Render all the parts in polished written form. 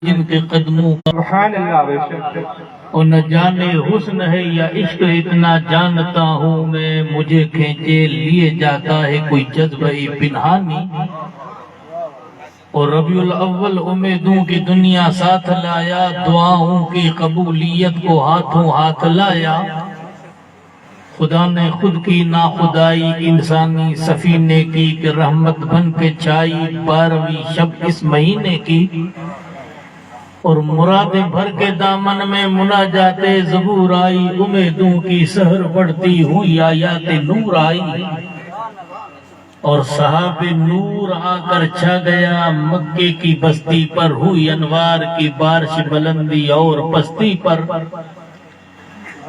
جن کے قدموں کا سبحان اللہ بے شک اور نہ جانے حسن ہے یا عشق اتنا جانتا ہوں میں، مجھے کھینچے لیے جاتا ہے کوئی جذبہ پنہانی۔ اور ربیع الاول امیدوں کی دنیا ساتھ لایا، دعاؤں کی قبولیت کو ہاتھوں ہاتھ لایا۔ خدا نے خود کی ناخدائی انسانی سفینے کی کہ رحمت بن کے چھائی 12ویں شب اس مہینے کی۔ اور مرادیں بھر کے دامن میں مناجات زبور آئی، امیدوں کی سحر بڑھتی ہوئی آیات نور آئی۔ اور صحاب نور آ کر چھا گیا مکے کی بستی پر، ہوئی انوار کی بارش بلندی اور پستی پر۔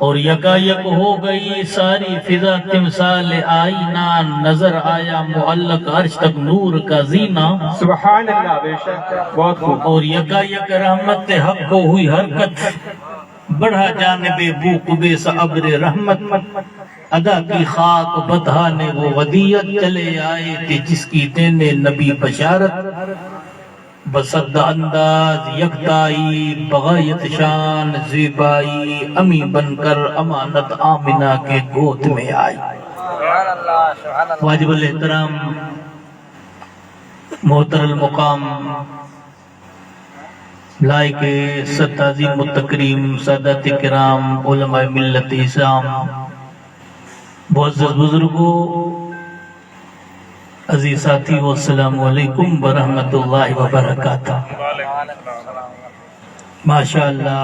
اور یکایک ہو گئی ساری فضا تمثال آئینہ، نظر آیا معلق عرش تک نور کا زینہ۔ سبحان اللہ بے شک بہت خوب۔ اور یکایک رحمت حق کو ہوئی حرکت، بڑھا جانب بو قبے سے ابر رحمت۔ ادا کی خاک بتہا نے وہ ودیعت، چلے آئے تھے جس کی دینے نبی بشارت۔ بسد انداز یکتائی بغایت شان زیبائی، امی بن کر امانت آمنہ کے گود میں آئی۔ واجب الاحترام محترم المقام لائق ستازی متکریم سادات کرام علماء ملت اسلام، معزز بزرگوں، عزیز ساتھیو، السلام علیکم ورحمۃ اللہ وبرکاتہ۔ ماشاءاللہ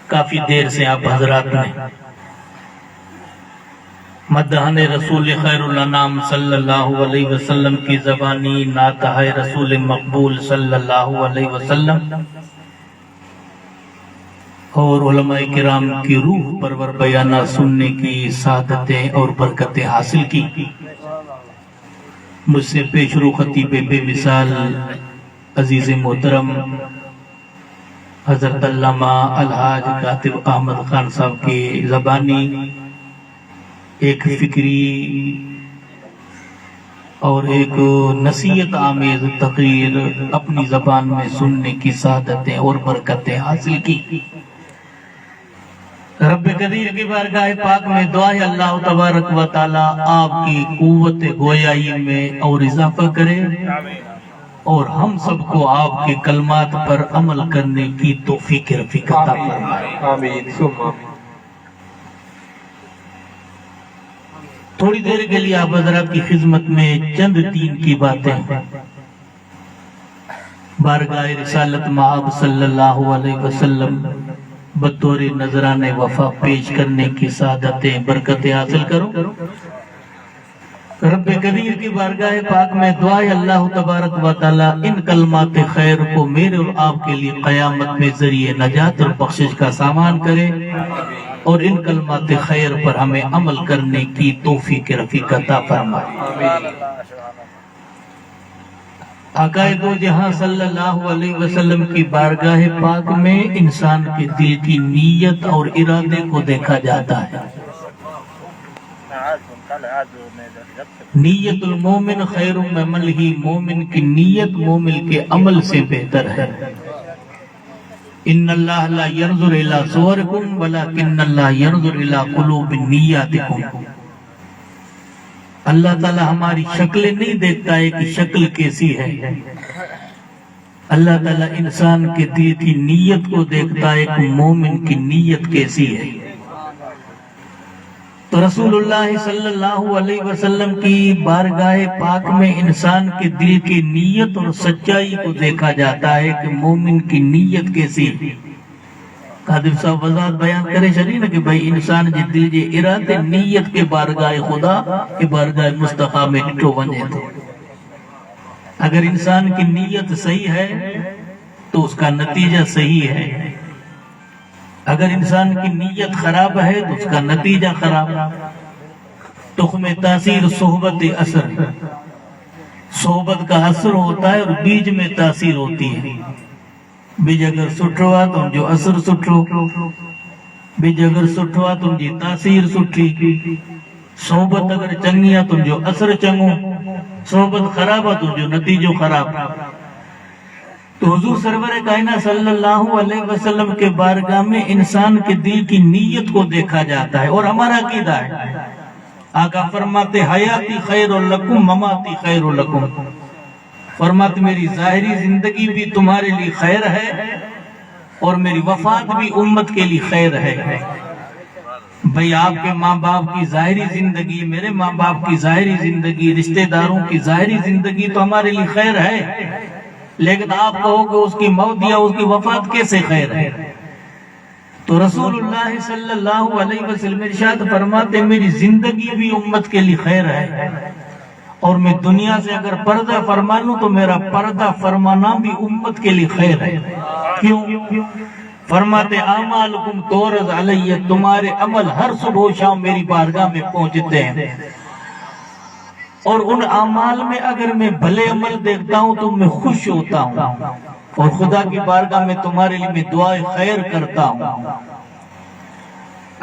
کافی دیر سے آپ حضرات نے مدحن رسول خیر الانام صلی اللہ علیہ وسلم کی زبانی نعت ہے رسول مقبول صلی اللہ علیہ وسلم اور علماء کرام کی روح پرور بیانہ سننے کی سعادتیں اور برکتیں حاصل کی۔ مجھ سے پیش رو خطیب بے مثال عزیز محترم حضرت علامہ الحاج کاتب احمد خان صاحب کی زبانی ایک فکری اور ایک نصیحت آمیز تقریر اپنی زبان میں سننے کی سعادتیں اور برکتیں حاصل کی۔ رب قدیر کی بارگاہ پاک میں دعا ہے اللہ تبارک و تعالی آپ کی قوت گویائی میں اور اضافہ کرے اور ہم سب کو آپ کے کلمات پر عمل کرنے کی توفیق رفیق عطا فرمائے۔ آمین ثم آمین۔ تھوڑی دیر کے لیے آپ حضرات کی خدمت میں چند دین کی باتیں بارگاہ رسالت مآب صلی اللہ علیہ وسلم بطور نذران وفا پیش کرنے کی سعادتیں برکتیں حاصل کرو۔ رب قدیر کی بارگاہ پاک میں دعا ہے اللہ تبارک و تعالی ان کلمات خیر کو میرے اور آپ کے لیے قیامت میں ذریعے نجات اور بخشش کا سامان کرے اور ان کلمات خیر پر ہمیں عمل کرنے کی توفیق رفیق عطا فرمائے۔ آقا دو جہاں صلی اللہ علیہ وسلم کی بارگاہ پاک میں انسان کے دل کی نیت اور ارادے کو دیکھا جاتا ہے۔ نیت المومن خیر من عملہ، مومن کی نیت مومن کے عمل سے بہتر ہے۔ ان اللہ لا ينظر الى صورکم ولکن اللہ ينظر الى قلوب نیاتکم۔ اللہ تعالی ہماری شکلیں نہیں دیکھتا ہے کہ شکل کیسی ہے، اللہ تعالی انسان کے دل کی نیت کو دیکھتا ہے کہ مومن کی نیت کیسی ہے۔ تو رسول اللہ صلی اللہ علیہ وسلم کی بارگاہ پاک میں انسان کے دل کی نیت اور سچائی کو دیکھا جاتا ہے کہ مومن کی نیت کیسی ہے۔ قادر صاحب وضاحت بیان کرے چلی نا کہ بھائی انسان جی دل جی ارادے نیت کے بارگاہ خدا کے بارگاہ مصطفیٰ میں ڈٹو بنے تھے۔ اگر انسان کی نیت صحیح ہے تو اس کا نتیجہ صحیح ہے، اگر انسان کی نیت خراب ہے تو اس کا نتیجہ خراب۔ تخم تاثیر صحبت اثر، صحبت کا اثر ہوتا ہے اور بیج میں تاثیر ہوتی ہے۔ بیج اگر سٹھوا تم جو اثر سٹھو، بیج اگر سٹھوا تم جی تاثیر سٹھی، صحبت اگر چنگیا تم جو اثر چنگو، صحبت خراب ہے تم جو نتیجو خراب۔ تو حضور سرور کائنات صلی اللہ علیہ وسلم کے بارگاہ میں انسان کے دل کی نیت کو دیکھا جاتا ہے، اور ہمارا عقیدہ ہے، آقا فرماتے حیاتی خیر لکم مماتی خیر لکم، فرماتے میری ظاہری زندگی بھی تمہارے لیے خیر ہے اور میری وفات بھی امت کے لیے خیر ہے۔ بھئی آپ کے ماں باپ کی ظاہری زندگی، میرے ماں باپ کی ظاہری زندگی، رشتہ داروں کی ظاہری زندگی تو ہمارے لیے خیر ہے، لیکن آپ کہو کہ اس کی موت یا اس کی وفات کیسے خیر ہے؟ تو رسول اللہ صلی اللہ علیہ وسلم ارشاد فرماتے میری زندگی بھی امت کے لیے خیر ہے، اور میں دنیا سے اگر پردہ فرما لوں تو میرا پردہ فرمانا بھی امت کے لیے خیر ہے۔ کیوں؟ فرماتے اعمالکم تورز علیہ، تمہارے عمل ہر صبح و شام میری بارگاہ میں پہنچتے ہیں، اور ان اعمال میں اگر میں بھلے عمل دیکھتا ہوں تو میں خوش ہوتا ہوں، اور خدا کی بارگاہ میں تمہارے لیے میں دعائے خیر کرتا ہوں۔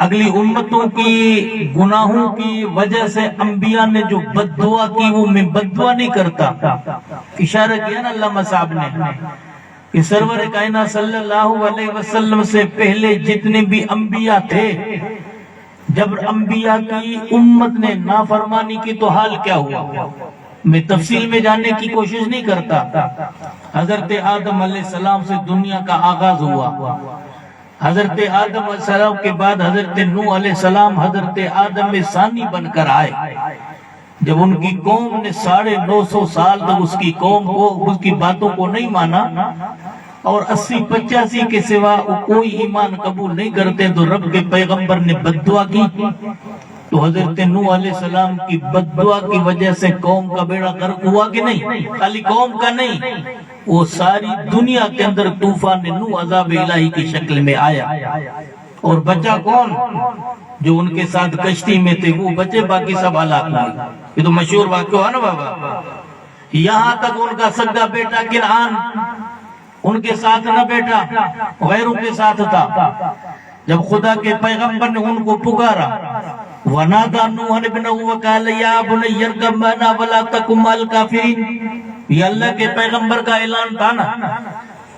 اگلی امتوں کی گناہوں کی وجہ سے انبیاء نے جو بد دعا کی وہ میں بد دعا نہیں کرتا۔ اشارہ کیا نا علامہ صاحب نے کہ سرور کائنات صلی اللہ علیہ وسلم سے پہلے جتنے بھی انبیاء تھے، جب انبیاء کی امت نے نافرمانی کی تو حال کیا ہوا؟ میں تفصیل میں جاننے کی کوشش نہیں کرتا۔ حضرت آدم علیہ السلام سے دنیا کا آغاز ہوا، حضرت آدم علیہ السلام کے بعد حضرت نوح علیہ السلام حضرت آدم ثانی بن کر آئے۔ جب ان کی قوم نے 950 سال تک اس کی قوم کو اس کی باتوں کو نہیں مانا، اور 80-85 کے سوا کوئی ایمان قبول نہیں کرتے، تو رب کے پیغمبر نے بد دعا کی، تو حضرت نوح علیہ السلام کی بد دعا کی وجہ سے قوم کا بیڑا غرق ہوا کہ نہیں؟ خالی قوم کا نہیں، وہ ساری دنیا کے اندر طوفان نوح عذاب الہی کی شکل میں آیا، اور بچا کون؟ جو ان کے ساتھ کشتی میں تھے وہ بچے، باقی سب ہلاک ہوئے۔ یہ تو مشہور واقعہ ہے نا بابا۔ یہاں تک ان کا سگا بیٹا کنعان ان کے ساتھ نہ بیٹا، غیروں کے ساتھ تھا۔ جب خدا کے پیغمبر نے ان کو پکارا، وَنَادَى نُوحًا ابْنَهُ وَقَالَ يَا بُنَيَّ ارْكَب مَعَنَا وَلَا تَكُن مَعَ الْكَافِرِينَ، یہ اللہ کے پیغمبر کا اعلان تھا نا۔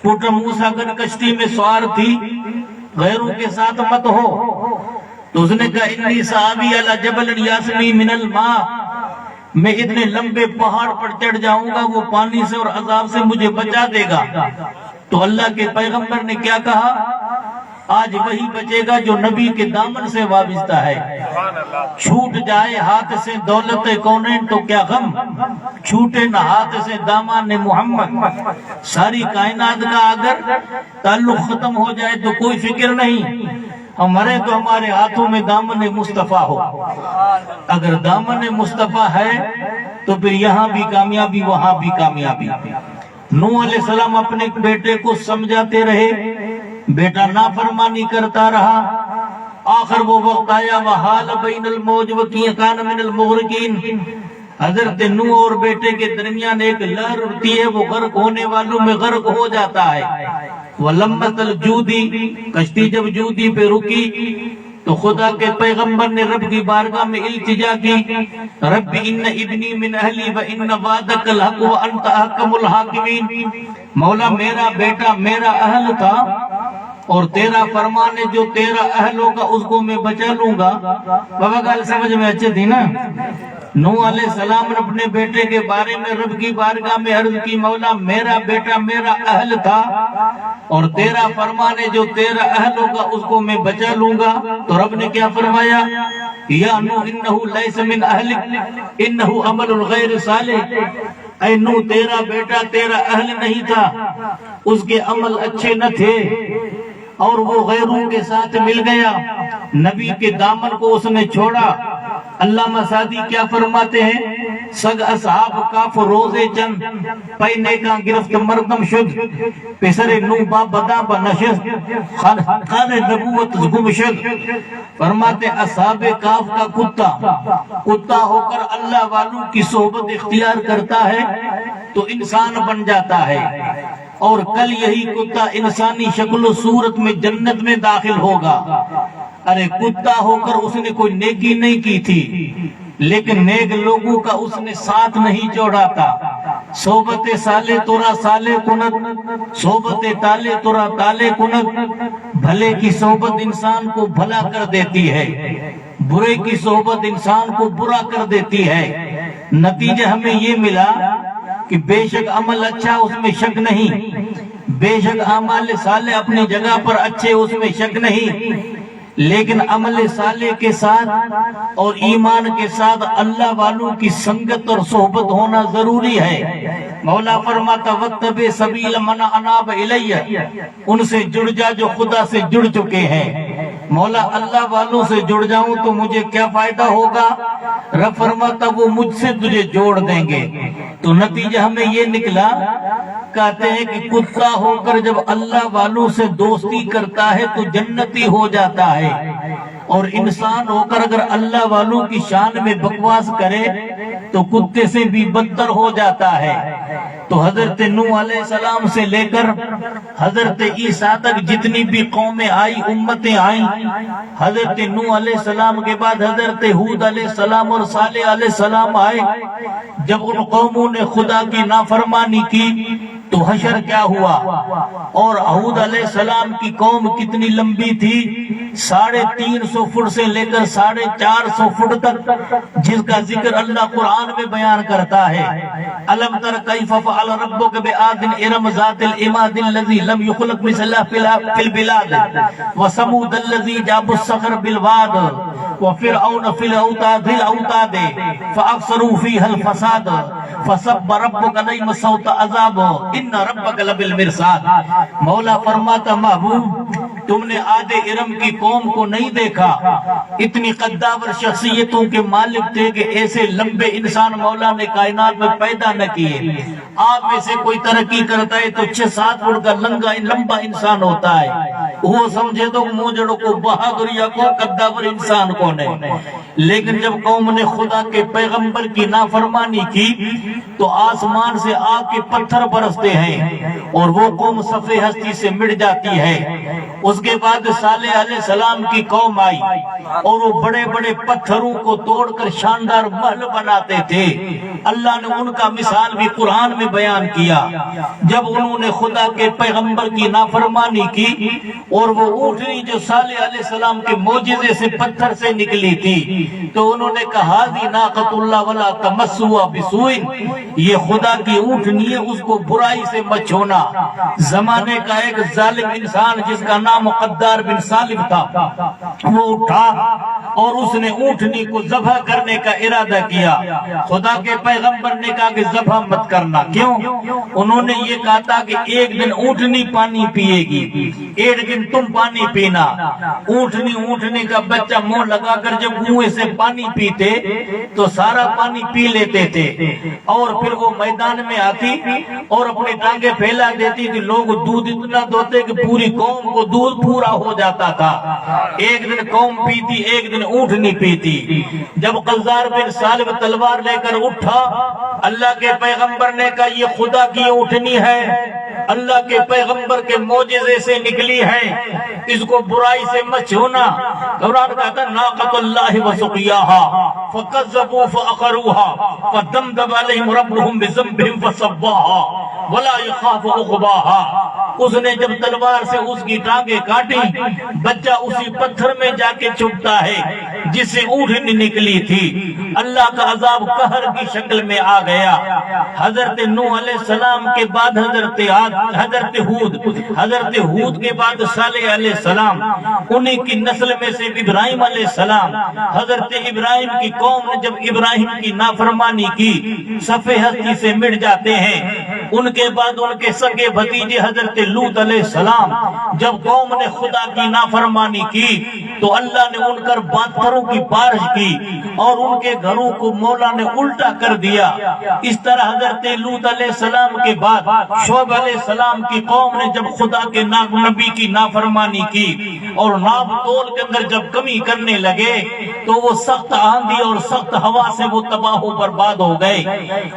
پوٹا موسیٰ اگر کشتی میں سوار تھی، غیروں کے ساتھ مت ہو، تو اس نے کہا انی صحابی علی جبل یاسمی من الماء، میں اتنے لمبے پہاڑ پر چڑھ جاؤں گا وہ پانی سے اور عذاب سے مجھے بچا دے گا۔ تو اللہ کے پیغمبر نے کیا کہا؟ آج وہی بچے گا جو نبی کے دامن سے وابستہ ہے۔ چھوٹ جائے ہاتھ سے دولت کونین تو کیا غم، چھوٹے نہ ہاتھ سے دامان محمد۔ ساری کائنات کا اگر تعلق ختم ہو جائے تو کوئی فکر نہیں، ہمارے تو ہمارے ہاتھوں میں دامن مصطفیٰ ہو۔ اگر دامن مصطفیٰ ہے تو پھر یہاں بھی کامیابی وہاں بھی کامیابی۔ نوح علیہ السلام اپنے بیٹے کو سمجھاتے رہے، بیٹا نافرمانی کرتا رہا، آخر وہ وقت آیا وحال بین الموج وکان من المغرقین، حضرت نوح اور بیٹے کے درمیان ایک لہر اٹھتی ہے، وہ غرق ہونے والوں میں غرق ہو جاتا ہے۔ وَلَمَّتَ الْجُودِ، کشتی جب جودی پہ رکی تو خدا کے پیغمبر نے رب کی بارگاہ میں التجا کی، رب ان ابنی من اہلی وان وعدک الحق وانت احکم الحاکمین، مولا میرا بیٹا میرا اہل تھا اور تیرا فرمان ہے جو تیرا اہل ہوگا اس کو میں بچا لوں گا۔ بابا گال سمجھ میں اچھے تھی نا؟ نوح علیہ السلام نے اپنے بیٹے کے بارے میں رب کی بارگاہ میں عرض کی، مولا میرا بیٹا میرا اہل تھا اور تیرا فرمان ہے جو تیرا اہل ہوگا اس کو میں بچا لوں گا۔ تو رب نے کیا فرمایا؟ یا نوح انہو لیس من اہلک انہو عمل غیر صالح، اے نوح تیرا بیٹا تیرا اہل نہیں تھا، اس کے عمل اچھے نہ تھے اور وہ غیروں کے ساتھ مل گیا، نبی کے دامن کو اس نے چھوڑا۔ علامہ سعدی کیا فرماتے ہیں؟ سگ اصحاب کاف روزے چند پینے کا گرفت مردم شد، پسر نو با بدا با نشست خان نبوت گم شد۔ فرماتے اصحاب کاف کا کتا ہو کر اللہ والوں کی صحبت اختیار کرتا ہے تو انسان بن جاتا ہے، اور کل یہی کتا انسانی شکل و صورت میں جنت میں داخل ہوگا۔ ارے کتا ہو کر اس نے کوئی نیکی نہیں کی تھی، لیکن نیک لوگوں کا اس نے ساتھ نہیں جوڑا تھا۔ صحبت سالے تورا سالے کنت، صحبت تالے تورا تالے کنت۔ بھلے کی صحبت انسان کو بھلا کر دیتی ہے، برے کی صحبت انسان کو برا کر دیتی ہے۔ نتیجہ ہمیں یہ ملا کہ بے شک عمل اچھا اس میں شک نہیں، بے شک اعمال صالح اپنی جگہ پر اچھے اس میں شک نہیں، لیکن عمل صالح کے ساتھ اور ایمان کے ساتھ اللہ والوں کی سنگت اور صحبت ہونا ضروری ہے۔ مولا فرماتا وَاتَّبِعْ سَبِيلَ مَنْ أَنَابَ إِلَيَّ، ان سے جڑ جا جو خدا سے جڑ چکے ہیں۔ مولا اللہ والوں سے جڑ جاؤں تو مجھے کیا فائدہ ہوگا؟ رب فرماتا وہ مجھ سے تجھے جوڑ دیں گے۔ تو نتیجہ ہمیں یہ نکلا، کہتے ہیں کہ کتا ہو کر جب اللہ والوں سے دوستی کرتا ہے تو جنتی ہو جاتا ہے، اور انسان ہو کر اگر اللہ والوں کی شان میں بکواس کرے تو کتے سے بھی بدتر ہو جاتا ہے۔ تو حضرت نوح علیہ السلام سے لے کر حضرت عیسیٰ تک جتنی بھی قومیں آئی، امتیں آئیں، حضرت نوح علیہ السلام کے بعد حضرت ہود علیہ السلام اور صالح علیہ السلام آئے۔ جب ان قوموں نے خدا کی نافرمانی کی تو حشر کیا ہوا؟ اور ہود علیہ السلام کی قوم کتنی لمبی تھی؟ 350 فٹ سے لے کر 450 فٹ تک، جس کا ذکر اللہ قرآن میں بیان کرتا ہے۔ الم تر کیف فعل ربک بعاد ارم ذات العماد الذی لم یخلق مثلها فی البلاد وثمود الذی جابوا الصخر بالواد وفرعون فی الاوتاد فاکثروا فیها الفساد فصب ربک علیہم صوت عذاب ان ربک لبالمرصاد۔ مولا فرماتا محبوب تم نے عاد ارم کی قوم کو نہیں دیکھا؟ اتنی قداور شخصیتوں کے مالک تھے کہ ایسے لمبے انسان مولا نے کائنات میں پیدا نہ کیے۔ آپ میں سے کوئی ترقی کرتا ہے تو 6-7 فٹ کا لمبا انسان ہوتا ہے، وہ سمجھے تو موجڑوں کو بہادریا کو قداور انسان کو نہیں۔ لیکن جب قوم نے خدا کے پیغمبر کی نافرمانی کی تو آسمان سے آگ کے پتھر برستے ہیں اور وہ قوم صفحے ہستی سے مٹ جاتی ہے۔ اس کے بعد صالح علیہ السلام کی قوم آئی اور وہ بڑے بڑے پتھروں کو توڑ کر شاندار محل بناتے تھے۔ اللہ نے ان کا مثال بھی قرآن میں بیان کیا۔ جب انہوں نے خدا کے پیغمبر کی نافرمانی کی اور وہ اونٹنی جو صالح علیہ السلام کے معجزے سے پتھر سے نکلی تھی تو انہوں نے کہا دی ناقۃ اللہ ولا تمسوا بسوء، یہ خدا کی اونٹنی ہے، اس کو برائی سے مت چھونا۔ زمانے کا ایک ظالم انسان جس کا نام قدار بن سالم تھا، وہ اٹھا اور اس نے اونٹنی کو ذبح کرنے کا ارادہ کیا۔ خدا کے پیغمبر نے کہا کہ ذبح مت کرنا۔ کیوں؟ انہوں نے یہ کہا تھا کہ ایک دن اونٹنی پانی پیے گی، ایک دن تم پانی پینا۔ اونٹنی کا بچہ منہ لگا کر جب منہ سے پانی پیتے تو سارا پانی پی لیتے تھے، اور پھر وہ میدان میں آتی اور اپنی ٹانگیں پھیلا دیتی تھی۔ لوگ دودھ اتنا دوتے کہ پوری قوم کو دودھ پورا ہو جاتا تھا۔ ایک دن قوم پیتی، ایک دن اونٹنی پیتی۔ جب قزار بن سالم تلوار لے کر اٹھا، اللہ کے پیغمبر نے کہا یہ خدا کی اونٹنی ہے، اللہ کے پیغمبر کے معجزے سے نکلی ہے، اس کو برائی سے مت چھونا۔ قرآن کہتا ہے ناقۃ اللہ وسقیاها فکذبوا فعقروها فدمدم علیہم ربهم بذنبهم فسواها ولا يخاف عقباها۔ اس نے جب تلوار سے اس کی ٹانگیں کاٹی، بچہ اسی پتھر میں جا کے چھپتا ہے جس سے اونٹنی نکلی تھی۔ اللہ کا عذاب قہر کی شکل میں آ گیا۔ حضرت نوح علیہ السلام کے بعد حضرت ہود کے بعد صالح علیہ السلام، انہی کی نسل میں سے ابراہیم علیہ السلام۔ حضرت ابراہیم کی قوم نے جب ابراہیم کی نافرمانی کی صفحے ہستی سے مٹ جاتے ہیں۔ ان کے بعد ان کے سگے بھتیجے حضرت لوط علیہ السلام، جب قوم نے خدا کی نافرمانی کی تو اللہ نے ان پر پتھروں کی بارش کی اور ان کے گھروں کو مولا نے الٹا کر دیا۔ اس طرح حضرت لوط علیہ السلام کے بعد شعیب علیہ السلام کی قوم نے جب خدا کے نبی کی نافرمانی کی اور ناپ تول کے اندر جب کمی کرنے لگے تو وہ سخت آندھی اور سخت ہوا سے وہ تباہ و برباد ہو گئے۔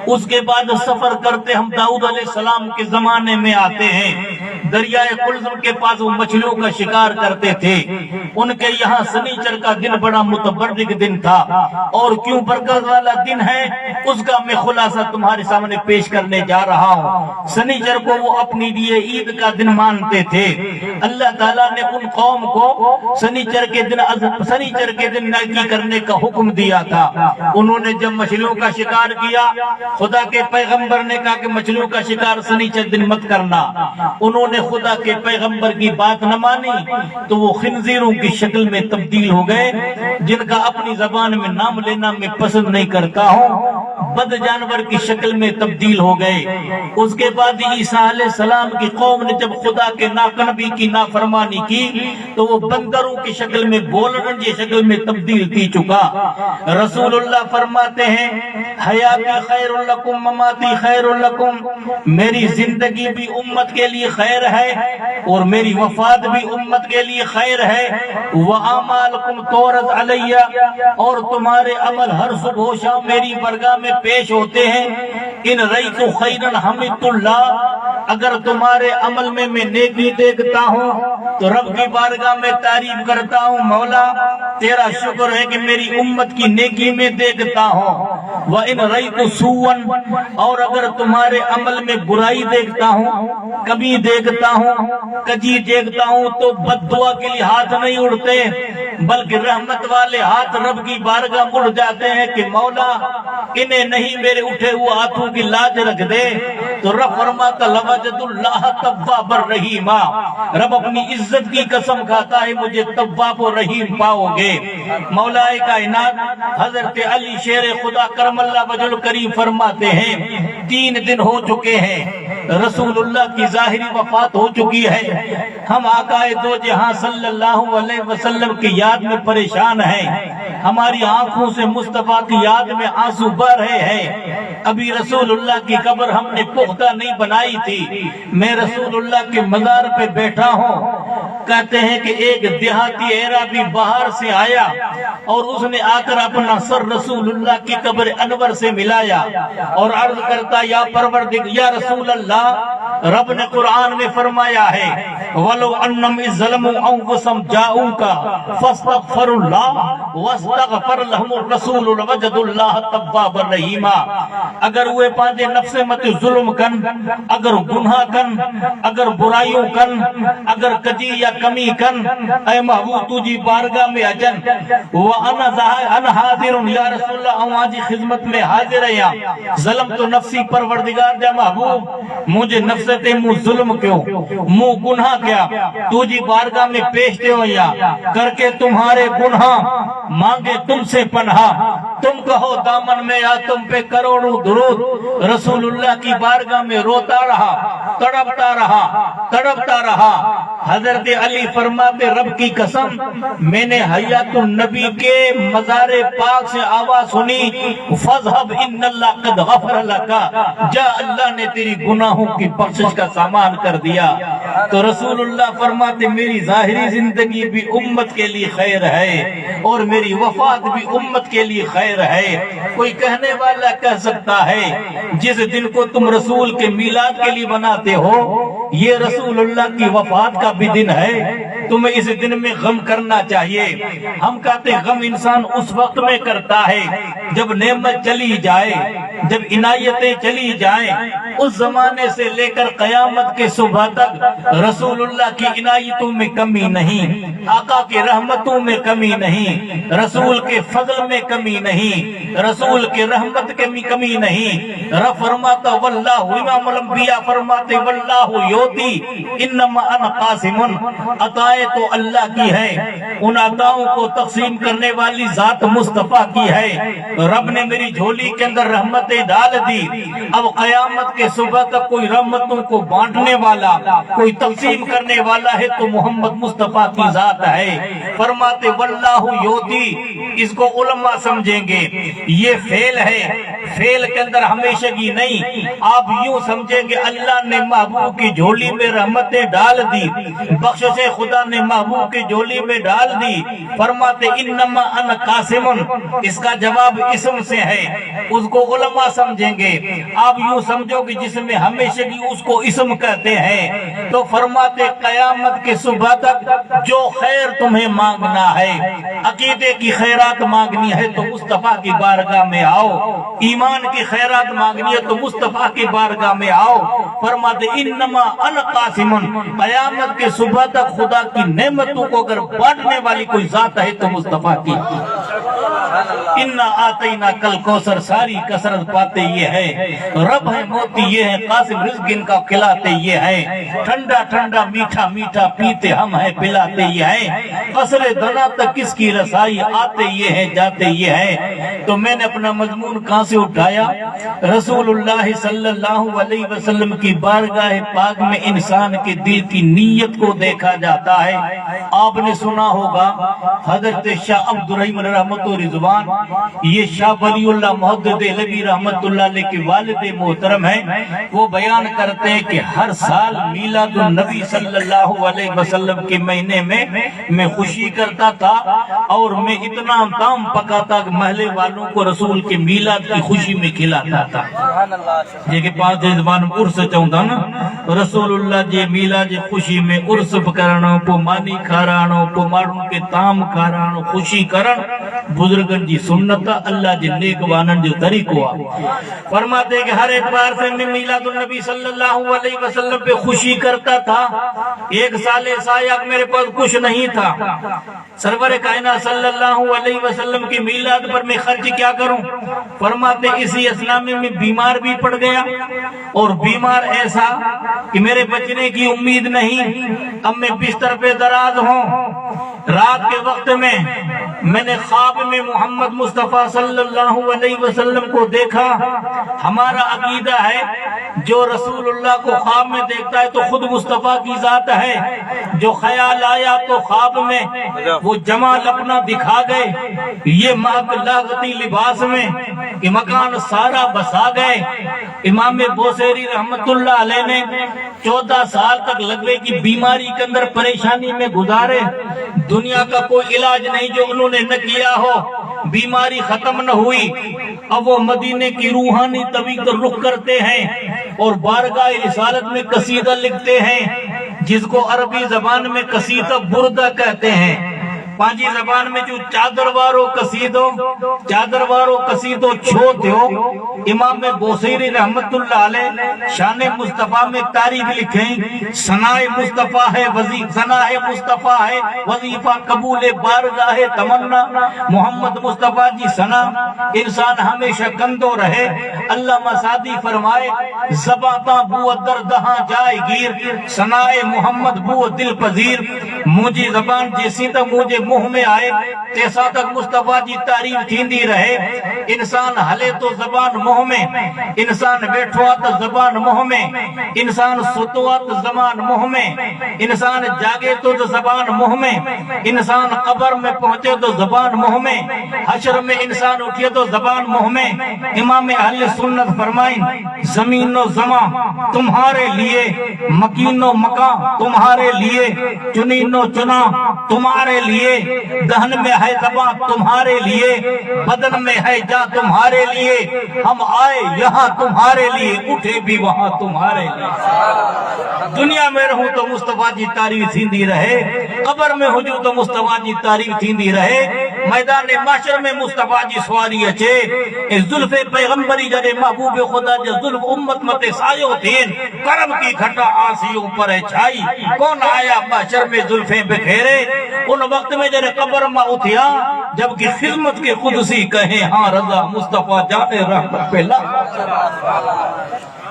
اس کے بعد سفر کرتے ہم داؤد علیہ السلام کے زمانے میں آتے ہیں۔ دریائے کلثم کے پاس وہ مچھلیوں کا شکار کرتے تھے. ان کے یہاں سنیچر کا دن بڑا متبرک دن تھا، اور کیوں برکت والا دن ہے اس کا میں خلاصہ تمہارے سامنے پیش کرنے جا رہا ہوں. سنیچر کو وہ اپنی لیے عید کا دن مانتے تھے. اللہ تعالیٰ نے ان قوم کو سنیچر کے دن نیکی کرنے کا حکم دیا تھا. انہوں نے جب مچھلیوں کا شکار کیا، خدا کے پیغمبر نے کہا کہ مچھلیوں کا شکار سنیچر دن مت کرنا. انہوں نے خدا کے پیغمبر کی بات نہ مانی تو وہ خنزیروں کی شکل میں تبدیل ہو گئے، جن کا اپنی زبان میں نام لینا میں پسند نہیں کرتا ہوں. بد جانور کی شکل میں تبدیل ہو گئے. اس کے بعد عیسیٰ علیہ السلام کی قوم نے جب خدا کے نبی کی نافرمانی کی تو وہ بندروں کی شکل میں، بولڑن کی شکل میں تبدیل کی چکا. رسول اللہ فرماتے ہیں حیاتی خیر لکم مماتی خیر لکم، میری زندگی بھی امت کے لیے خیر ہے اور میری وفات بھی امت کے لیے خیر ہے. وَأَعْمَالُكُمْ تُعْرَضُ عَلَيَّ، اور تمہارے عمل ہر صبح و شام میری بارگاہ میں پیش ہوتے ہیں. ان رأیت خیرا حمدت اللہ، اگر تمہارے عمل میں نیکی دیکھتا ہوں تو رب کی بارگاہ میں تعریف کرتا ہوں، مولا تیرا شکر ہے کہ میری امت کی نیکی میں دیکھتا ہوں. وَإِن رَأَيْتُ سُوءًا، اور اگر تمہارے عمل میں برائی دیکھتا ہوں، کمی دیکھتا ہوں، کجی دیکھتا ہوں، تو بد دعا کے لیے ہاتھ نہیں اڑتے بلکہ رحمت والے ہاتھ رب کی بارگاہ مڑ جاتے ہیں کہ مولا انہیں نہیں میرے اٹھے ہوئے ہاتھوں کی لاج رکھ دے. تو رب فرماتا لوجد اللہ توابا رحیما، رب اپنی عزت کی قسم کھاتا ہے مجھے تواب و رحیم پاؤ گے. مولا کائنات حضرت علی شیر خدا کرم اللہ وجہ الکریم فرماتے ہیں 3 دن ہو چکے ہیں، رسول اللہ کی ظاہری وفات ہو چکی ہے. ہم آقا دو جہاں صلی اللہ علیہ وسلم کی یاد میں پریشان ہیں. ہماری آنکھوں سے مصطفیٰ کی یاد میں آنسو بہ رہے ہیں. ابھی رسول اللہ کی قبر ہم نے پختہ نہیں بنائی تھی. میں رسول اللہ کے مزار پہ بیٹھا ہوں. کہتے ہیں کہ ایک دیہاتی عربی باہر سے آیا اور اس نے آ کر اپنا سر رسول اللہ کی قبر انور سے ملایا اور عرض کرتا یا پروردگار، یا رسول اللہ، رب نے قرآن میں فرمایا ہے وَلَوْ أَنَّهُمْ إِذْ ظَلَمُوا أَنفُسَهُمْ جَاءُوكَ فَاسْتَغْفَرُوا اللَّهَ وَاسْتَغْفَرَ لَهُمُ الرَّسُولُ لَوَجَدُوا اللَّهَ تَوَّابًا رَحِيمًا. اگر وہ پانچے نفس مت ظلم کن، اگر گناہ کن، اگر برائیوں کن، اگر کجی یا کمی کن، اے محبوب تجھی بارگاہ میں اجن وَأَنَا حاضر، یا رسول اللہ آواجی خدمت میں حاضر ہے. ظلم تو نفسی پروردگار جا محبوب مجھے نفست منہ ظلم کیوں، منہ گناہ کیا، تجھی بارگاہ میں پیشتے ہو یا کر کے تمہارے گناہ مانگے تم سے پناہ. تم کہو دامن میں یا تم پہ کروڑوں درود. رسول اللہ کی بارگاہ میں روتا رہا، تڑپتا رہا. حضرت علی فرماتے رب کی قسم میں نے حیات النبی کے مزار پاک سے آواز سنی فَاذْهَبْ إِنَّ اللَّهَ قَدْ غَفَرَ لَكَ، جا اللہ نے تیری گناہوں کی بخشش کا سامان کر دیا. تو رسول اللہ فرماتے میری ظاہری زندگی بھی امت کے لیے خیر ہے اور میری وفات بھی امت کے لیے خیر ہے. کوئی کہنے والا کہہ سکتا ہے جس دن کو تم رسول کے میلاد کے لیے بناتے ہو یہ رسول اللہ کی وفات کا بھی دن ہے، تمہیں اس دن میں غم کرنا چاہیے. ہم کہتے ہیں غم انسان اس وقت میں کرتا ہے جب نعمت چلی جائے، جب عنایتیں چلی جائیں. اس زمانے سے لے کر قیامت کے صبح تک رسول اللہ کی عنایتوں میں کمی نہیں، آقا کی رحمتوں میں کمی نہیں، رسول کے فضل میں کمی نہیں، رسول کے رحمت کے کمی نہیں. رب فرماتا واللہ، امام الانبیاء فرماتے واللہ یوتی انما انا قاسم، عطائیں تو اللہ کی ہے، ان عطاؤں کو تقسیم کرنے والی ذات مصطفیٰ کی ہے. رب نے میری جھولی کے اندر رحمتیں ڈال دی. اب قیامت کے صبح تک کوئی رحمتوں کو بانٹنے والا، کوئی تقسیم کرنے والا ہے تو محمد مصطفیٰ کی ذات ہے. فرماتے واللہ یوتی، اس کو علماء سمجھیں گے یہ فعل ہے، فعل کے اندر ہمیشگی نہیں. آپ یوں سمجھیں گے اللہ نے محبوب کی جھولی میں رحمتیں ڈال دی، بخشش خدا خدا نے محبوب کے جھولی میں ڈال دی. فرماتے انما انا قاسمن، اس کا جواب اسم سے ہے، اس کو علماء سمجھیں گے. آپ یوں سمجھو کہ جس میں ہمیشہ کی اس کو اسم کہتے ہیں. تو فرماتے قیامت کے صبح تک جو خیر تمہیں مانگنا ہے، عقیدے کی خیرات مانگنی ہے تو مصطفیٰ کی بارگاہ میں آؤ، ایمان کی خیرات مانگنی ہے تو مصطفیٰ کی بارگاہ میں آؤ. فرماتے انما انا قاسمن، قیامت کے صبح تک خدا کی نعمتوں کو اگر بانٹنے والی کوئی ذات ہے تو مصطفیٰ کی. انا آتینا کل کوثر، ساری کثرت پاتے یہ ہے، رب ہے موتی یہ ہے، قاسم رزق ان کا کھلاتے یہ ہے، ٹھنڈا ٹھنڈا میٹھا میٹھا پیتے ہم ہیں پلاتے یہ ہے، قصر دنا تک کس کی رسائی، آتے یہ ہے جاتے یہ ہے. تو میں نے اپنا مضمون کہاں سے اٹھایا؟ رسول اللہ صلی اللہ علیہ وسلم کی بارگاہ پاک میں انسان کے دل کی نیت کو دیکھا جاتا ہے. آپ نے سنا ہوگا حضرت شاہ عبد الرحیم رحمت و رضوان، یہ شاہ ولی اللہ محدث دہلوی رحمت اللہ علیہ کے والد محترم ہیں. وہ بیان کرتے ہیں کہ ہر سال میلاد النبی صلی اللہ علیہ وسلم کے مہینے میں خوشی کرتا تھا اور میں اتنا تام پکاتا کہ محلے والوں کو رسول کے میلاد کی خوشی میں کھلاتا تھا. یہ کہ پانچ زبان عرس چاہتا نا، رسول اللہ جی میلاد خوشی میں عرس کرنا، کو مانی کھارانو، کو مارن کے تام کھارانو، خوشی کرن بزرگن جی سنتا، اللہ جی نیک وانن جو طریقوا. فرماتے کہ ہر اتوار سے میں میلاد النبی صلی اللہ علیہ وسلم پہ خوشی کرتا تھا. ایک سال ایسا آیا کہ میرے پاس کچھ نہیں تھا. سرور کائنات صلی اللہ علیہ وسلم کی میلاد پر میں خرچ کیا کروں؟ فرماتے اسی اسنا میں بیمار بھی پڑ گیا، اور بیمار ایسا کہ میرے بچنے کی امید نہیں. اب میں بستر پہ دراز ہوں. رات کے وقت میں نے خواب میں محمد مصطفیٰ صلی اللہ علیہ وسلم کو دیکھا. ہمارا عقیدہ ہے جو رسول اللہ کو خواب میں دیکھتا ہے تو خود مصطفیٰ کی ذات ہے. جو خیال آیا تو خواب میں وہ جمال اپنا دکھا گئے، یہ مہک لاغتی لباس میں کہ مکان سارا بسا گئے. امام بوسیری رحمت اللہ علیہ نے 14 سال تک لگوے کی بیماری کے اندر پریشانی میں گزارے. دنیا کا کوئی علاج نہیں جو انہوں نے نہ کیا ہو، بیماری ختم نہ ہوئی. اب وہ مدینے کی روحانی طبیعت رخ کرتے ہیں اور بارگاہ رسالت میں قصیدہ لکھتے ہیں، جس کو عربی زبان میں قصیدہ بردہ کہتے ہیں. پانچی زبان میں جو چادر وارو قصیدو چھوتے ہو. امام بوسیری رحمت اللہ علیہ شان مصطفیٰ میں تاریخ لکھیں، ثناء مصطفیٰ ہے وظیفہ قبول بارگاہ تمنا. محمد مصطفیٰ جی ثنا انسان ہمیشہ کندو رہے. علامہ سعدی فرمائے زباں تا بو در دہاں جائے گیر، ثناء محمد بو دل پذیر. مجھے زبان جیسی تا مجھے منہ میں آئے تیسا تک مصطفیٰ جی تعریف تھیندی رہے. انسان ہلے تو زبان منہ میں، انسان بیٹھوا تو زبان منہ میں، انسان ستوا تو زبان منہ میں، انسان جاگے تو زبان منہ میں، انسان قبر میں پہنچے تو زبان منہ میں، حشر میں انسان اٹھے تو زبان منہ میں. امام اہل سنت فرمائیں زمین و زمان تمہارے لیے، مکین و مکان تمہارے لیے، چنین و چنا تمہارے لیے، دہن میں ہے زبان تمہارے لیے، بدن میں ہے جا تمہارے لیے. ہم آئے یہاں تمہارے لیے، اٹھے بھی وہاں تمہارے لیے. دنیا میں رہوں تو مصطفیٰ جی تعریف تھیندی رہے، قبر میں ہجو تو مصطفیٰ جی تعریف تھیندی رہے، میدان محشر میں مصطفیٰ جی سواری اچے. زلف پیغمبری جڑے محبوب خدا جے زلف امت مت سایو تھین، کرم کی گھٹا آسیوں پر ہے چھائی. کون آیا محشر میں زلفیں بکھیرے؟ ان وقت میں جڑے قبر میں اٹھیا جبکہ خدمت کے قدسی کہیں ہاں رضا مصطفیٰ جانے رحمت پہ لا.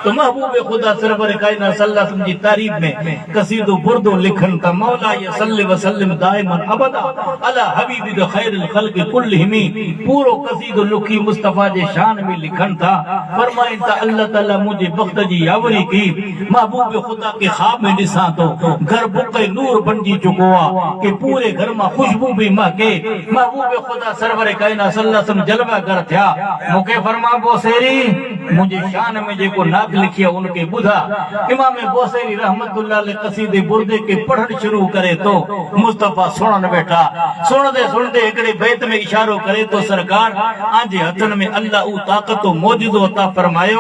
تو محبوب خدا سرور کائنات صلی اللہ علیہ وسلم کی تعریف میں قصید و برد و لکھن تا مولا یا صلی وسلم دائما ابدا علی حبیب خیر الخلق کلہم. پورو قصید و لکھی مصطفیٰ جے شان میں لکھن تھا. فرمائیں تا اللہ تعالی مجھے بخت جی یاوری کی. محبوب خدا کے خواب میں ڈساں تو گھر بقے نور بن جی چکوا کہ پورے گھر میں خوشبو بھی مہکے. محبوب خدا سرور کائنات صلی اللہ علیہ وسلم جلوہ گر تھیا. مکے فرما بوسیری مجھے شان میں جے کو ناب یاد لکھیا ان کے بدھا امام بوسیری رحمت اللہ علیہ قصیدے بردے کے پڑھن شروع کرے تو مصطفیٰ سنن بیٹھا سن دے ایکڑے بیت میں اشارو کرے تو سرکار آنجے ہتھن میں اللہ او طاقت و موجزو عطا فرمائے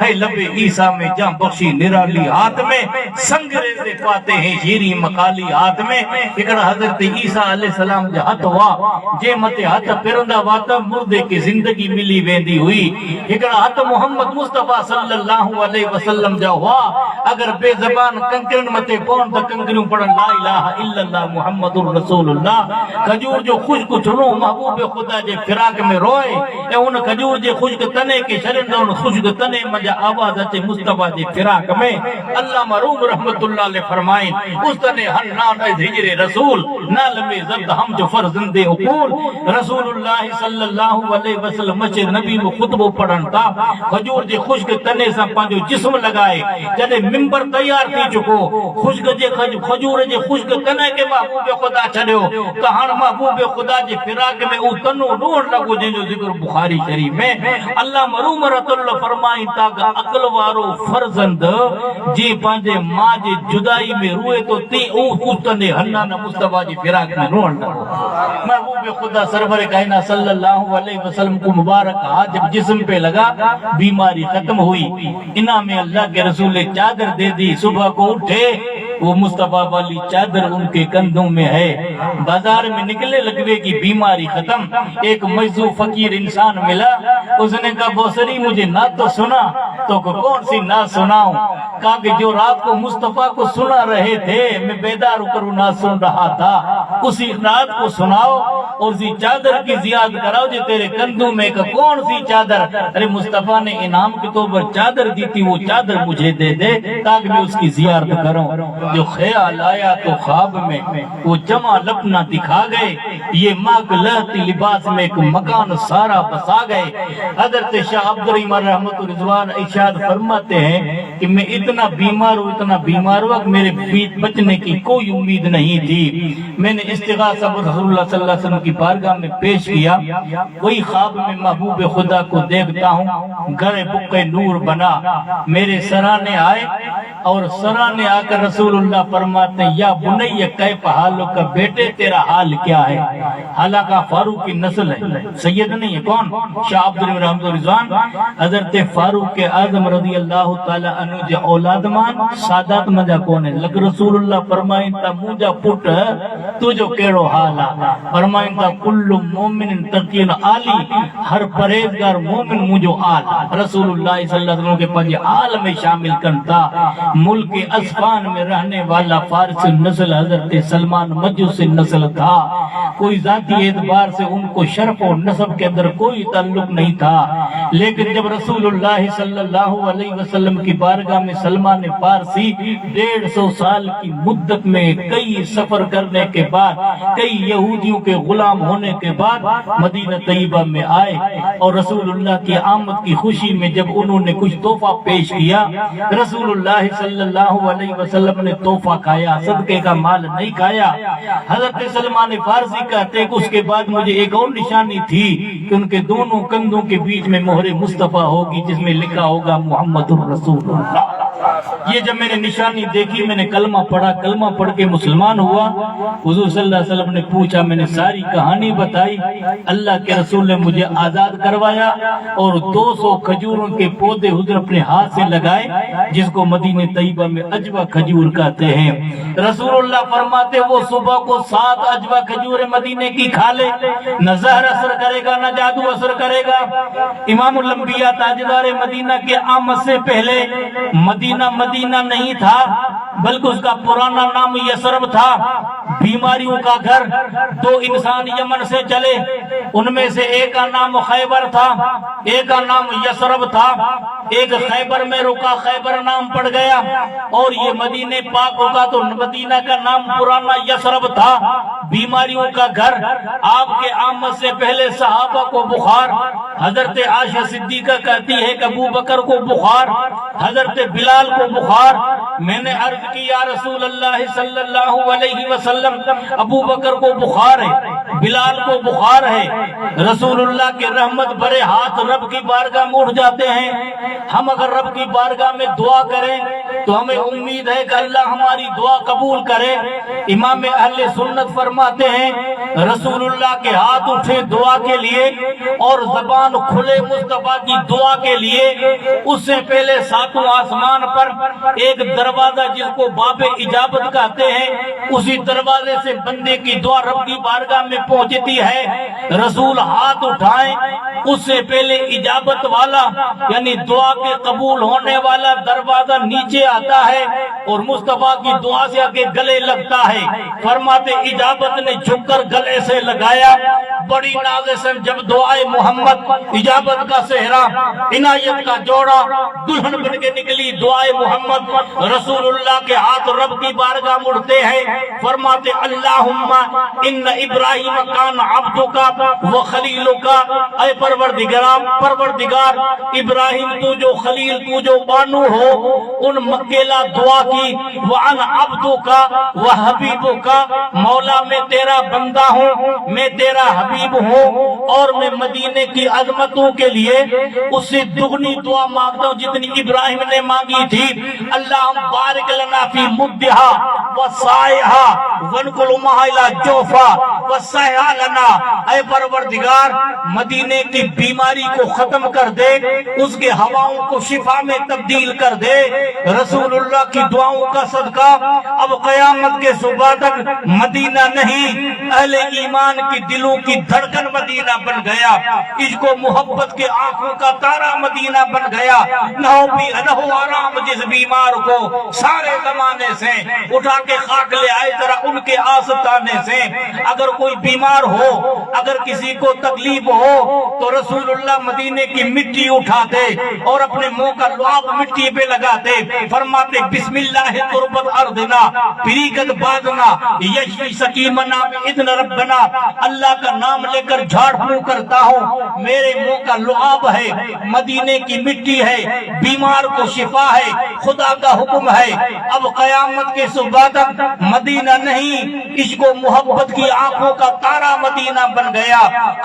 ہے لبے عیسیٰ میں جان بخشی نرالی ہاتھ میں سنگرے سے پاتے ہیں شیری مقالی ہاتھ میں ایکڑا حضرت عیسیٰ علیہ السلام جا ہتھ ہوا جے متے ہتھ پرندہ واتا مردے کی زندگی ملی ویندی ہوئی ایکڑا ہتھ محمد مصطفیٰ صلی اللہ علیہ وسلم جا ہوا اگر بے زبان کنکرن متے پون تا کنکرن پڑھن لا الہ الا اللہ محمد رسول اللہ کھجور جو خشک تھنو محبوب خدا جے فراق میں روئے اے ان کھجور جے خشک تنے کے شرن ان خشک تنے مجا آواز اچے مصطفیٰ جے فراق میں اللہ مرحوم رحمت اللہ علیہ فرمائیں اس تنے ہن نان از ہجر رسول نال میں زد ہم جو فرزند عقول رسول اللہ صلی اللہ علیہ وسلم مسجد نبی میں خطبہ پڑھن تا کھجور جے خشک تنے سا پانجو جسم لگائے جدے ممبر تیار تھی چکو خشک جے کھجور جے خشک تنے کے محبوب خدا چھڑیو تو ہن محبوب خدا جے فراق میں او تنو ڈھونڈ لگو جن جو ذکر بخاری شریف میں اللہ مرحوم رت اللہ فرمائیں تاکہ عقل وارو فرزند جی پانجے ماں جے جدائی میں روئے تو تی او تنے ہنانا مصطفیٰ جی فراق میں ڈھونڈ لگو محبوب خدا سرور کائنات صلی اللہ علیہ وسلم کو مبارک ہاتھ جب جسم پہ لگا بیماری ختم ہوئی انہاں میں اللہ کے رسول چادر دے دی صبح کو اٹھے وہ مصطفیٰ والی چادر ان کے کندھوں میں ہے بازار میں نکلے لگوے کی بیماری ختم ایک مجذوب فقیر انسان ملا اس نے کہا بوسری مجھے نعت تو سنا تو کون سی نعت سناؤں کہا کہ جو رات کو مصطفیٰ کو سنا رہے تھے میں بیدار کروں نعت سن رہا تھا اسی نعت کو سناؤ اور اسی چادر کی زیاد کراؤ جو تیرے کندھوں میں کہ کون سی چادر ارے مصطفیٰ نے انعام کے طور پر چادر دی تھی وہ چادر مجھے دے دے تاکہ میں اس کی زیارت کروں جو خیال آیا تو خواب میں وہ جمع لپنا دکھا گئے یہ ماک لہتی لباس میں ایک مکان سارا بسا گئے حضرت شاہ عبدالرحیم رحمت رضوان ارشاد فرماتے ہیں کہ میں اتنا بیمار ہوا کہ میرے بچنے کی کوئی امید نہیں تھی میں نے استغاثہ رسول اللہ صلی اللہ علیہ وسلم کی بارگاہ میں پیش کیا وہی خواب میں محبوب خدا کو دیکھتا ہوں گھر بقع نور بنا میرے سرانے آئے اور سرانے آ کر رسول اللہ فرماتے ہیں یا بنی کیف حالو کا بیٹے تیرا حال کیا ہے حالانکہ فاروق کی نسل ہے سید نہیں ہے کون شاہ عبدالرحیم رحمت رضوان حضرت فاروق اعظم رضی اللہ تعالی عنہ جو اولاد مان سادات مجا کون ہے لگ رسول اللہ فرمائیں تا مجا پٹ تو جو کیڑو حالا فرمائیں تا کل مومن تقین آلی ہر پرہیزگار مومن مجھو آل رسول اللہ صلی اللہ علیہ وسلم کے پنجے آل میں شامل کرتا ملک اسفان میں رہنے والا فارس نسل حضرت سلمان مجوس نسل تھا کوئی ذاتی اعتبار سے ان کو شرف اور نسب کے اندر کوئی تعلق نہیں تھا لیکن جب رسول اللہ صلی اللہ علیہ وسلم کی بارگاہ میں سلمان فارسی 150 سال کی مدت میں کئی سفر کرنے کے بعد کئی یہودیوں کے غلام ہونے کے بعد مدینہ طیبہ میں آئے اور رسول اللہ کی آمد کی خوشی میں جب انہوں نے کچھ تحفہ پیش کیا رسول اللہ صلی اللہ علیہ وسلم نے تحفہ کھایا صدقے کا مال نہیں کھایا حضرت سلمان فارسی کہتے کہ اس کے بعد مجھے ایک اور نشانی تھی کہ ان کے دونوں کندھوں کے بیچ میں مہر مصطفیٰ ہوگی جس میں لکھا ہوگا محمد الرسول اللہ یہ جب میں نے نشانی دیکھی میں نے کلمہ پڑھا کلمہ پڑھ کے مسلمان ہوا حضور صلی اللہ علیہ وسلم نے پوچھا میں نے ساری کہانی بتائی اللہ کے رسول نے مجھے آزاد کروایا اور 200 کھجوروں کے پودے حضور اپنے ہاتھ سے لگائے جس کو مدینہ طیبہ میں عجوہ کھجور کہتے ہیں رسول اللہ فرماتے وہ صبح کو 7 عجوہ کھجور مدینے کی کھا لے نہ زہر اثر کرے گا نہ جادو اثر کرے گا امام الانبیاء تاجدار مدینہ کے آمد سے پہلے مدینہ نہیں تھا بلکہ اس کا پرانا نام یثرب تھا بیماریوں کا گھر 2 انسان یمن سے چلے ان میں سے ایک کا نام خیبر تھا ایک کا نام یثرب تھا ایک خیبر میں رکا خیبر نام پڑ گیا اور یہ مدینہ پاک ہوگا تو مدینہ کا نام پرانا یثرب تھا بیماریوں کا گھر آپ کے آمد سے پہلے صحابہ کو بخار حضرت عائشہ صدیقہ کہتی ہے کہ ابو بکر کو بخار حضرت بلال کو بخار میں نے عرض کی یا رسول اللہ صلی اللہ علیہ وسلم ابو بکر کو بخار ہے بلال کو بخار ہے، رسول اللہ کے رحمت بھرے ہاتھ رب کی بارگاہ میں اٹھ جاتے ہیں۔ ہم اگر رب کی بارگاہ میں دعا کریں تو ہمیں امید ہے کہ اللہ ہماری دعا قبول کرے۔ امام اہل سنت فرماتے ہیں رسول اللہ کے ہاتھ اٹھے دعا کے لیے اور زبان کھلے مصطفیٰ کی دعا کے لیے، اس سے پہلے ساتوں آسمان پر ایک دروازہ جس کو باب اجابت کہتے ہیں، اسی دروازے سے بندے کی دعا رب کی بارگاہ میں پہنچتی ہے۔ رسول ہاتھ اٹھائیں، اس سے پہلے اجابت والا یعنی دعا کے قبول ہونے والا دروازہ نیچے آتا ہے اور مصطفیٰ کی دعا سے آگے گلے لگتا ہے۔ فرماتے اجابت نے جھک کر گلے سے لگایا، بڑی ناز سے جب دعائے محمد اجابت کا صحرا عنایت کا جوڑا دلہن بن کے نکلی دعائے محمد، رسول اللہ کے ہاتھ رب کی بارگاہ مڑتے ہیں۔ فرماتے اللہم ان ابراہیم کان عبدک و خلیلک، اے پروردگار ابراہیم تو جو خلیل تو جو بانو ہو ان مکیلا دعا کی، وعن عبدک و حبیبک، مولا میں تیرا بندہ ہوں میں تیرا حبیب ہوں اور میں مدینے کی عظمتوں کے لیے اس سے دگنی دعا مانگتا ہوں جتنی ابراہیم نے مانگی تھی۔ اللہم بارک لنا فی مدھا و سائحا ونقل محلہ جوفا و سائحا لنا، اے پروردگار مدینے کی بیماری کو ختم کر دے، اس کے ہواؤں کو شفا میں تبدیل کر دے۔ رسول اللہ کی دعاؤں کا صدقہ اب قیامت کے صبح تک مدینہ نہیں اہل ایمان کی دلوں کی دھڑکن مدینہ بن گیا، عشق و محبت کے آنکھوں کا تارا مدینہ بن گیا۔ نہ ہو آرام جس بیمار کو سارے زمانے سے اٹھا کے خاک لے آئے ذرا ان کے آستانے سے۔ اگر کوئی بیمار ہو، اگر کسی کو تکلیف ہو تو رسول اللہ مدینے کی مٹی اٹھاتے اور اپنے منہ کا لعاب مٹی پہ لگاتے، فرماتے بسم اللہ تربت ارضنا پریکت بادنا یشفی سکیمنا اذن ربنا، اللہ کا نام لے کر جھاڑ پھونک کرتا ہوں، میرے منہ کا لعاب ہے، مدینے کی مٹی ہے، بیمار کو شفا ہے، خدا کا حکم ہے۔ اب قیامت کے صبح تک مدینہ نہیں عشق و محبت کی آنکھوں کا تارا مدینہ بن گیا۔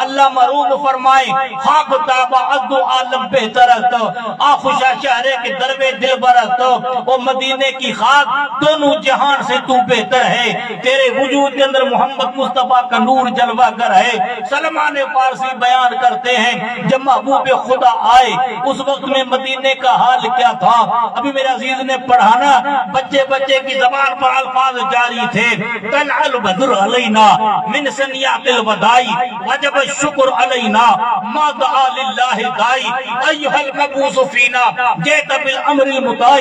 اللہ معروف فرمائے خاک تابہ عدو عالم بہتر است، آخوشہ شہرے کے دروے دل برست، وہ مدینے کی خاک دونوں جہان سے تو بہتر ہے، تیرے وجود کے اندر محمد مصطفیٰ کا نور جلوہ گر ہے۔ سلمان فارسی بیان کرتے ہیں جب محبوب خدا آئے اس وقت میں مدینے کا حال کیا تھا۔ ابھی میرے عزیز نے پڑھانا بچے بچے کی زبان پر الفاظ جاری تھے، طلع البدر علینا من سنیات الوداع وجب الشکر علینا ما دعا للہ دائی، ایہا المبعوث فینا جئت بالامر المطاع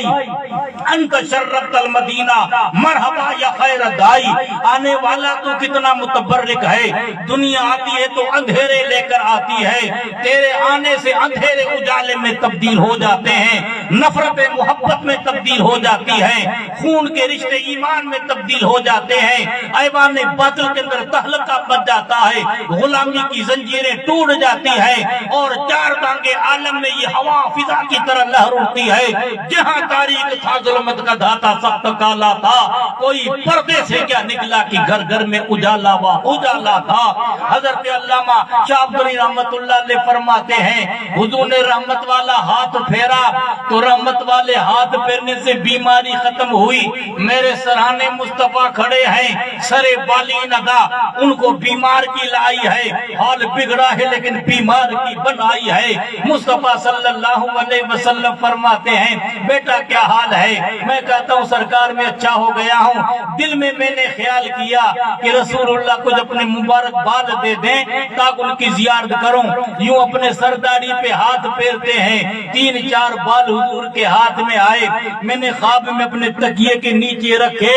انت شرفت المدینہ مرحبا یا خیر دائی۔ آنے والا تو کتنا متبرک ہے، دنیا آتی ہے تو اندھیرے لے کر آتی ہے، تیرے آنے سے اندھیرے اجالے میں تبدیل ہو جاتے ہیں، نفرت محبت میں تبدیل ہو جاتی ہے، خون کے رشتے ایمان میں تبدیل ہو جاتے ہیں، ایوان باطل کے اندر تہلکہ بچ جاتا ہے، غلامی کی زنجیریں ٹوٹ جاتی ہیں اور چار ٹانگے عالم میں یہ ہوا فضا کی طرح لہر اٹھتی ہے۔ جہاں تاریخ تھا ظلمت کا دھاتا سخت کالا تھا، کوئی پردے سے کیا نکلا کہ گھر گھر میں اجالا تھا۔ حضرت علامہ شاہ عبد الغنی رحمت اللہ علیہ فرماتے ہیں حضور نے رحمت والا ہاتھ پھیرا تو رحمت والے ہاتھ پھیرنے سے بیماری ختم ہوئی۔ میرے سرہانے مصطفیٰ کھڑے ہیں سرے بالی ندا، ان کو بیمار کی لائی ہے، حال بگڑا ہے لیکن بیمار کی بنائی ہے۔ مصطفیٰ صلی اللہ علیہ وسلم فرماتے ہیں بیٹا کیا حال ہے؟ میں کہتا ہوں سرکار میں اچھا ہو گیا ہوں، دل میں میں نے خیال کیا کہ رسول اللہ کو اپنے مبارک بال دے دیں تاکہ ان کی زیارت کروں۔ یوں اپنے سرداری پہ ہاتھ پھیرتے ہیں، 3-4 بال حضور کے ہاتھ میں آئے، میں نے خواب میں اپنے تکیے کے نیچے رکھے،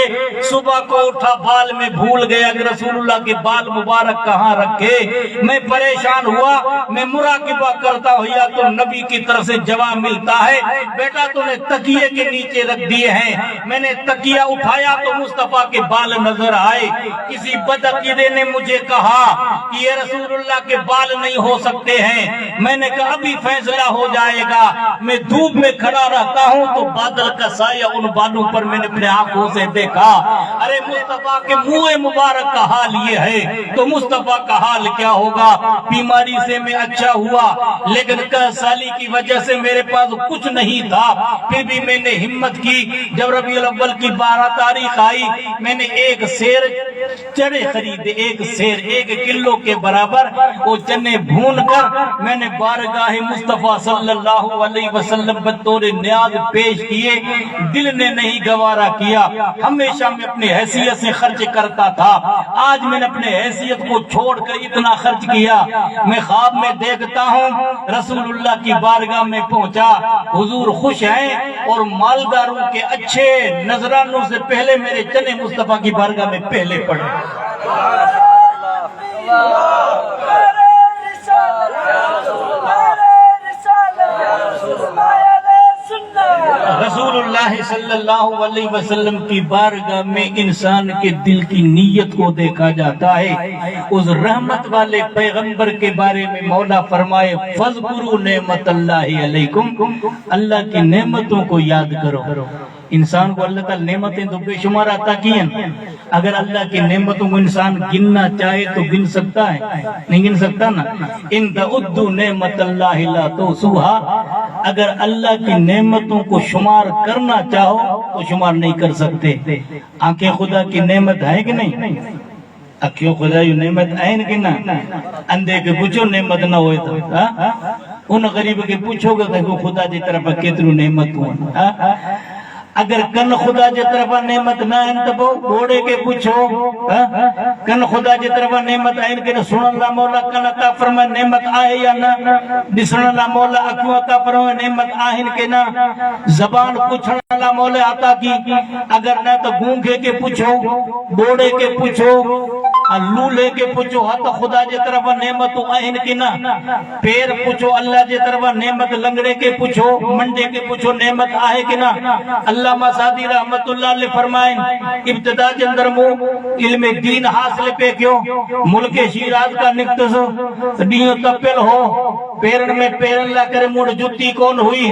صبح کو اٹھا بال میں بھول گیا کہ رسول اللہ کے بال مبارک کہاں رکھے۔ میں پریشان ہوا، میں مراقبہ کرتا ہوں یا تو نبی کی طرف سے جواب ملتا ہے بیٹا تو نے تکیے کے نیچے رکھ دیے ہیں۔ میں نے تکیہ اٹھایا تو مصطفیٰ کے بال نظر آئے۔ کسی بدعقیدے نے مجھے کہا کہ یہ رسول اللہ کے بال نہیں ہو سکتے ہیں، میں نے کہا ابھی فیصلہ ہو جائے گا۔ میں دھوپ میں کھڑا رہتا ہوں تو بادل کا سایہ ان بالوں پر میں نے اپنے آنکھوں سے دیکھا۔ ارے مصطفیٰ کے منہ مبارک کا حال یہ ہے ہے تو مصطفیٰ کا حال کیا ہوگا؟ بیماری سے میں اچھا ہوا لیکن 10 سالی کی وجہ سے میرے پاس کچھ نہیں تھا، پھر بھی میں نے ہمت کی۔ جب ربیع الاول کی 12 تاریخ آئی میں نے ایک سیر چنے خریدے، ایک سیر 1 کلو کے برابر، وہ چنے بھون کر میں نے بارگاہ مصطفیٰ صلی اللہ علیہ وسلم بطور نیاز پیش کیے۔ دل نے نہیں گوارا کیا، ہمیشہ میں اپنی حیثیت سے خرچ کرتا تھا، آج میں نے اپنے حیثیت کو چھوڑ کر اتنا خرچ کیا۔ میں خواب میں دیکھتا ہوں رسول اللہ کی بارگاہ میں پہنچا، حضور خوش ہیں اور مالداروں کے اچھے نذرانوں سے پہلے میرے چنے مصطفیٰ کی بارگاہ میں پہلے پڑے۔ رسول اللہ صلی اللہ علیہ وسلم کی بارگاہ میں انسان کے دل کی نیت کو دیکھا جاتا ہے۔ اس رحمت والے پیغمبر کے بارے میں مولا فرمائے فَاذْكُرُوا نِعْمَتَ اللَّهِ عَلَيْكُمْ، اللہ کی نعمتوں کو یاد کرو۔ انسان کو اللہ تعالی نعمتیں تو بے شمار عطا کی ہیں، اگر اللہ کی نعمتوں کو انسان گننا چاہے تو گن سکتا ہے؟ نہیں گن سکتا نا۔ ان تعدوا نعمت اللہ لا تحصوها، اگر اللہ کی نعمتوں کو شمار کرنا چاہو تو شمار نہیں کر سکتے۔ آنکھیں خدا کی نعمت ہے کہ نہیں؟ اکھیوں خدا کی نعمت ہے کہ نہ؟ اندھے کے پوچھو نعمت نہ ہوئے تو ان غریب کے پوچھو گا کہ خدا دی طرف کتنی نعمت ہوا۔ اگر کن خدا جی طرف نعمت نہ ہے تو بوڑے کے پوچھو کن خدا جی طرف نعمت ہے کہ سن اللہ مولا کن عطا فرمائے نعمت آئے یا نہ، سن اللہ مولا اکھوں عطا فرمائے نعمت آہن کے نہ، زبان پوچھن اللہ مولا عطا کی، اگر نہ تو گونگے کے پوچھو، بوڑے کے پوچھو، لولے کے پوچھو، ہاتھ خدا جی طرف نعمت آہن کی نہ، پیر پوچھو اللہ جی طرف نعمت، لنگڑے کے پوچھو، منڈے کے پوچھو نعمت آہے کی نہ۔ علامہ سعدی رحمت اللہ علیہ فرمائیں ابتدا جندر مو علم دین حاصل پہ کیوں، ملک شیراز کا نکتس دیوں تپل ہو، پیرن میں پیرن لا کرے موڑ جتی کون ہوئی،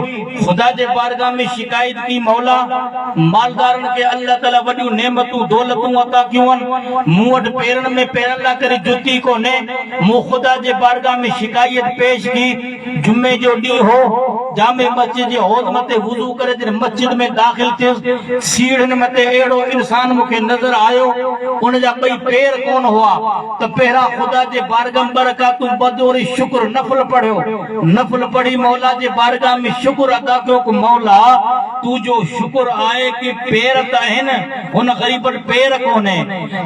خدا جے بارگاہ میں شکایت کی مولا مالدارن کے اللہ تعالیٰ وڈیو نعمتوں دولتوں عطا کیوں، موڑ پیرن میں پیرن لا کرے جتی کونے، مو خدا جے بارگاہ میں شکایت پیش کی، جمعے جو ڈی ہو جامع مسجد جے حوض متے وضو کرے جن مسجد میں داخل تھے، سیڑھن متے ایڑو انسان مکے نظر آئیو، ان جا کوئی پیر کون ہوا، تو پہرا خدا جے بارگاہ برکاتوں بدوری شکر نفل پڑھو، نفل پڑھی مولا جے بارگاہ میں شکر ادا کیوں کہ مولا تو جو شکر آئے کہ پیر تاہن ان غریبت پیر کونے،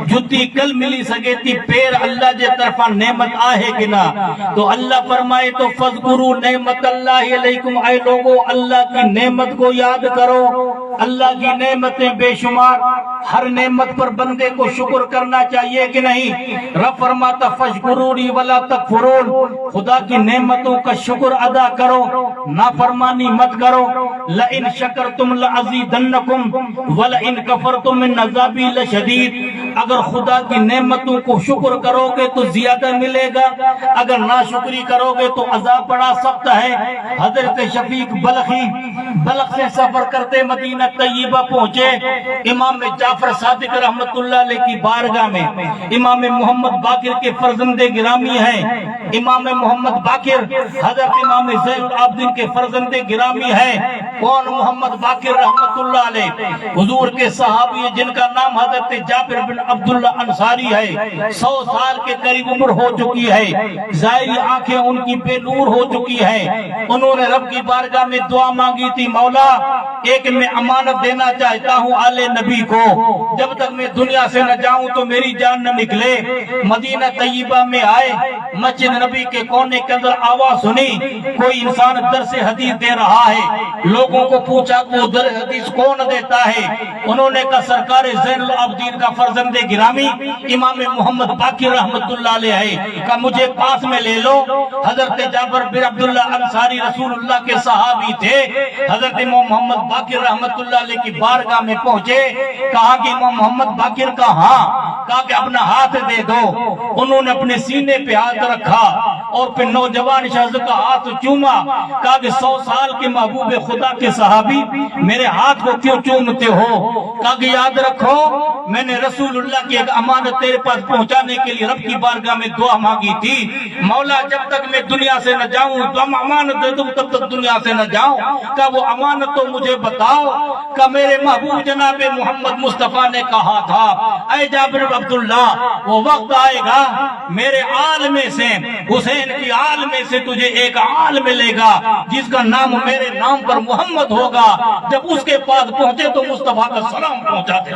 جتی کل ملی سکے تی پیر اللہ جے طرفا نعمت آئے کہ نا، تو اللہ فرمائے تو فَاذْكُرُوا نعمت اللہ علیکم، اے لوگو اللہ کی نعمت کو یاد کرو۔ اللہ کی نعمتیں بے شمار، ہر نعمت پر بندے کو شکر کرنا چاہیے کہ نہیں؟ رب فرماتا فَاشْكُرُونِي وَلَا تَكْفُرُونَ، خدا کی نعمتوں کا شکر ادا کرو، نافرمانی مت کرو۔ لَإِن شَكَرْتُمْ لَأَزِيدَنَّكُمْ وَلَإِن كَفَرْتُمْ مِنْ عَذَابِي لَشَدِيدٌ، اگر خدا کی نعمتوں کو شکر کرو گے تو زیادہ ملے گا، اگر ناشکری کرو گے تو عذاب بڑا سخت ہے۔ حضرت شفیق بلخی بلخ سے سفر کرتے مدینہ طیبہ پہنچے، امام جعفر صادق رحمت اللہ علیہ کی بارگاہ میں، امام محمد باقر کے فرزند گرامی ہیں، امام محمد باقر حضرت امام زین العابدین کے فرزند گرامی ہیں۔ کون محمد باقر رحمت اللہ علیہ؟ حضور کے صحابی جن کا نام حضرت جابر بن عبداللہ انصاری ہے، 100 سال کے قریب عمر ہو چکی ہے، ظاہری آنکھیں ان کی بے نور ہو چکی ہیں، انہوں نے رب کی بارگاہ میں دعا مانگی تھی، مولا ایک میں امانت دینا چاہتا ہوں آل نبی کو، جب تک میں دنیا سے نہ جاؤں تو میری جان نہ نکلے۔ مدینہ طیبہ میں آئے، مسجد نبی کے کونے کے اندر آواز سنی، کوئی انسان درس حدیث دے رہا ہے، لوگوں کو پوچھا وہ درس حدیث کون دیتا ہے؟ انہوں نے کہا سرکار زین العابدین کا فرزند گرامی امام محمد باقر رحمت اللہ علیہ ہے، کہ مجھے پاس میں لے لو۔ حضرت جابر بن عبداللہ انصاری رسول اللہ کے صحابی تھے، حضرت امام محمد باقر رحمت اللہ علیہ کی بارگاہ میں پہنچے، کہا کہ امام محمد باقر کا ہاں کہا کہ اپنا ہاتھ دے دو. انہوں نے اپنے سینے پہ ہاتھ رکھا اور پھر نوجوان شخص کا ہاتھ چوما. کہا کہ 100 سال کے محبوب خدا کے صحابی میرے ہاتھ کو کیوں چومتے ہو؟ کہا کہ یاد رکھو میں نے رسول اللہ کی ایک امانت تیرے پاس پہنچانے کے لیے رب کی بارگاہ میں دعا مانگی تھی. مولا جب تک میں دنیا سے نہ جاؤں تو ہم امانت دے دوں تب تک دنیا سے نہ جاؤں. کہا وہ امانت تو مجھے بتاؤ. کہ میرے محبوب جناب محمد مصطفیٰ نے کہا تھا اے جابر عبداللہ وہ وقت آئے گا میرے آل میں سے حسین کی آل میں سے تجھے ایک آل ملے گا جس کا نام میرے نام پر محمد ہوگا. جب اس کے پاس پہنچے تو مصطفیٰ کا سلام پہنچا دے.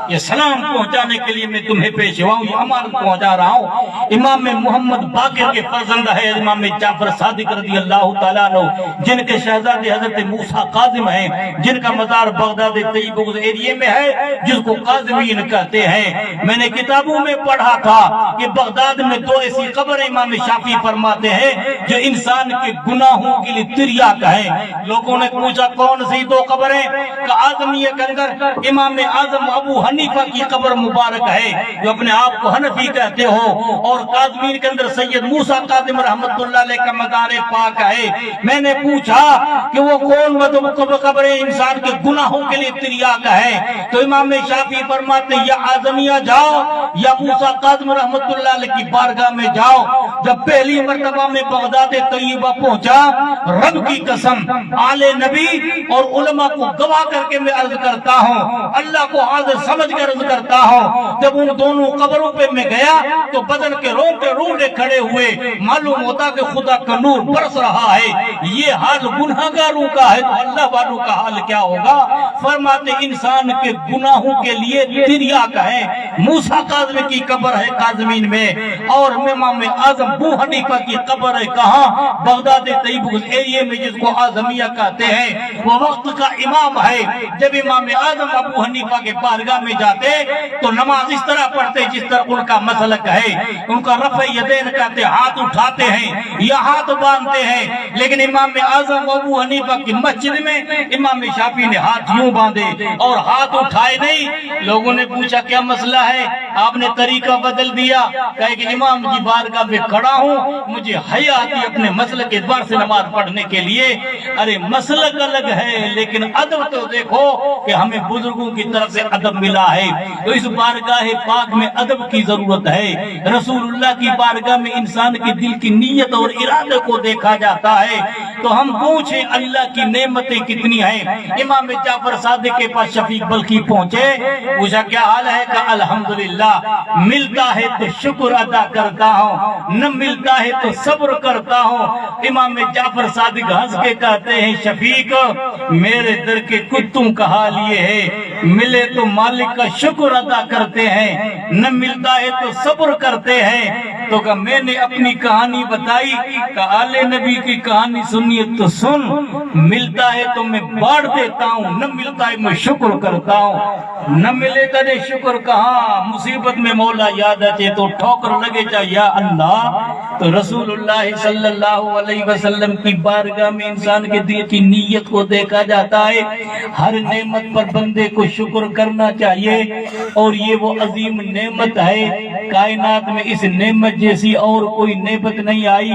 یہ سلام پہنچانے کے لیے میں تمہیں پیش ہوا ہوں, یہ امانت پہنچا رہا ہوں. امام محمد باقر کے فرزند ہے امام جعفر صادق رضی اللہ تعالیٰ عنہ, جن کے شہزادے حضرت موسیٰ کاظم ہیں, جن کا مزار بغداد طیب ایریے میں ہے جس کو کاظمین کہتے ہیں. میں نے کتابوں میں پڑھا تھا کہ بغداد میں 2 ایسی قبر امام شافعی فرماتے ہیں جو انسان کے گناہوں کے لیے تریاک ہیں. لوگوں نے پوچھا کون سی 2 قبریں؟ کہ اعظمیہ کے اندر امام اعظم ابو حنیفہ کی قبر مبارک ہے جو اپنے آپ کو حنفی کہتے ہو, اور کاظمین کے اندر سید موسیٰ کاظم رحمت اللہ علیہ کا مزار پاک ہے. میں نے پوچھا کہ وہ کون قبریں انسان کے گناہوں کے لیے تریاک ہے؟ تو امام شافعی فرماتے یا اعظمیہ جاؤ یا موسیٰ کاظم رحمت اللہ علیہ کی بارگاہ میں جاؤ. جب پہلی مرتبہ میں بغداد طیبہ پہنچا, رب کی قسم آل نبی اور علماء کو گواہ کر کے میں عرض کرتا ہوں, اللہ کو حاضر سمجھ کر عرض کرتا ہوں, جب ان دونوں قبروں پہ میں گیا تو بدن کے روٹے کھڑے ہوئے. معلوم ہوتا کہ خدا کا نور برس رہا ہے. یہ حال گناہگاروں کا ہے تو اللہ والوں کا حال کیا ہوگا؟ فرماتے انسان کے گناہوں کے لیے تریاک ہے. موسیٰ کاظم کی قبر ہے کاظمین میں, اور امام اعظم ابو حنیفہ کی قبر ہے کہاں؟ بغداد طیب ایریے میں جس کو اعظمیہ کہتے ہیں. وہ وقت کا امام ہے. جب امام اعظم ابو حنیفہ کے بارگاہ میں جاتے تو نماز اس طرح پڑھتے جس طرح ان کا مسلک ہے. ان کا رفع یدین کہتے, ہاتھ اٹھاتے ہیں یا ہاتھ باندھتے ہیں. لیکن امام اعظم ابو حنیفہ کی مسجد میں امام شافعی نے ہاتھ یوں باندھے اور ہاتھ اٹھائے نہیں. لوگوں نے پوچھا کیا مسئلہ ہے؟ آپ نے طریقہ بدل دیا. کہے کہ امام کی بارگاہ میں کھڑا ہوں, مجھے حیا آتی اپنے مسلک کے اعتبار سے نماز پڑھنے کے لیے. ارے مسلک الگ ہے لیکن ادب تو دیکھو کہ ہمیں بزرگوں کی طرف سے ادب ملا ہے. تو اس بارگاہ پاک میں ادب کی ضرورت ہے. رسول اللہ کی بارگاہ میں انسان کے دل کی نیت اور ارادے کو دیکھا جاتا ہے. تو ہم پوچھیں اللہ کی نعمتیں کتنی ہیں. امام جعفر صادق کے پاس شفیق بلخی پہنچے, پوچھا کیا حال ہے؟ کہ الحمدللہ, ملتا ہے تو شکر ادا کرتا ہوں, نہ ملتا ہے تو صبر کرتا ہوں. امام جعفر صادق ہنس کے کہتے ہیں شفیق میرے در کے کتوں کا حال یہ ہے, ملے تو مالک کا شکر ادا کرتے ہیں, نہ ملتا ہے تو صبر کرتے ہیں. تو کہ میں نے اپنی کہانی بتائی کہ آل نبی کی کہانی سنیے تو سن, ملتا ہے تو میں بانٹ دیتا ہوں, نہ ملتا ہے میں شکر کرتا ہوں. نہ ملے تنے شکر کہاں, مصیبت میں مولا یاد آتے تو ٹھوکر لگے جا یا اللہ. تو رسول اللہ صلی اللہ علیہ وسلم کی بارگاہ میں انسان کے دل کی نیت کو دیکھا جاتا ہے. ہر نعمت پر بندے کو شکر کرنا چاہیے, اور یہ وہ عظیم نعمت ہے. کائنات میں اس نعمت جیسی اور کوئی نعمت نہیں آئی.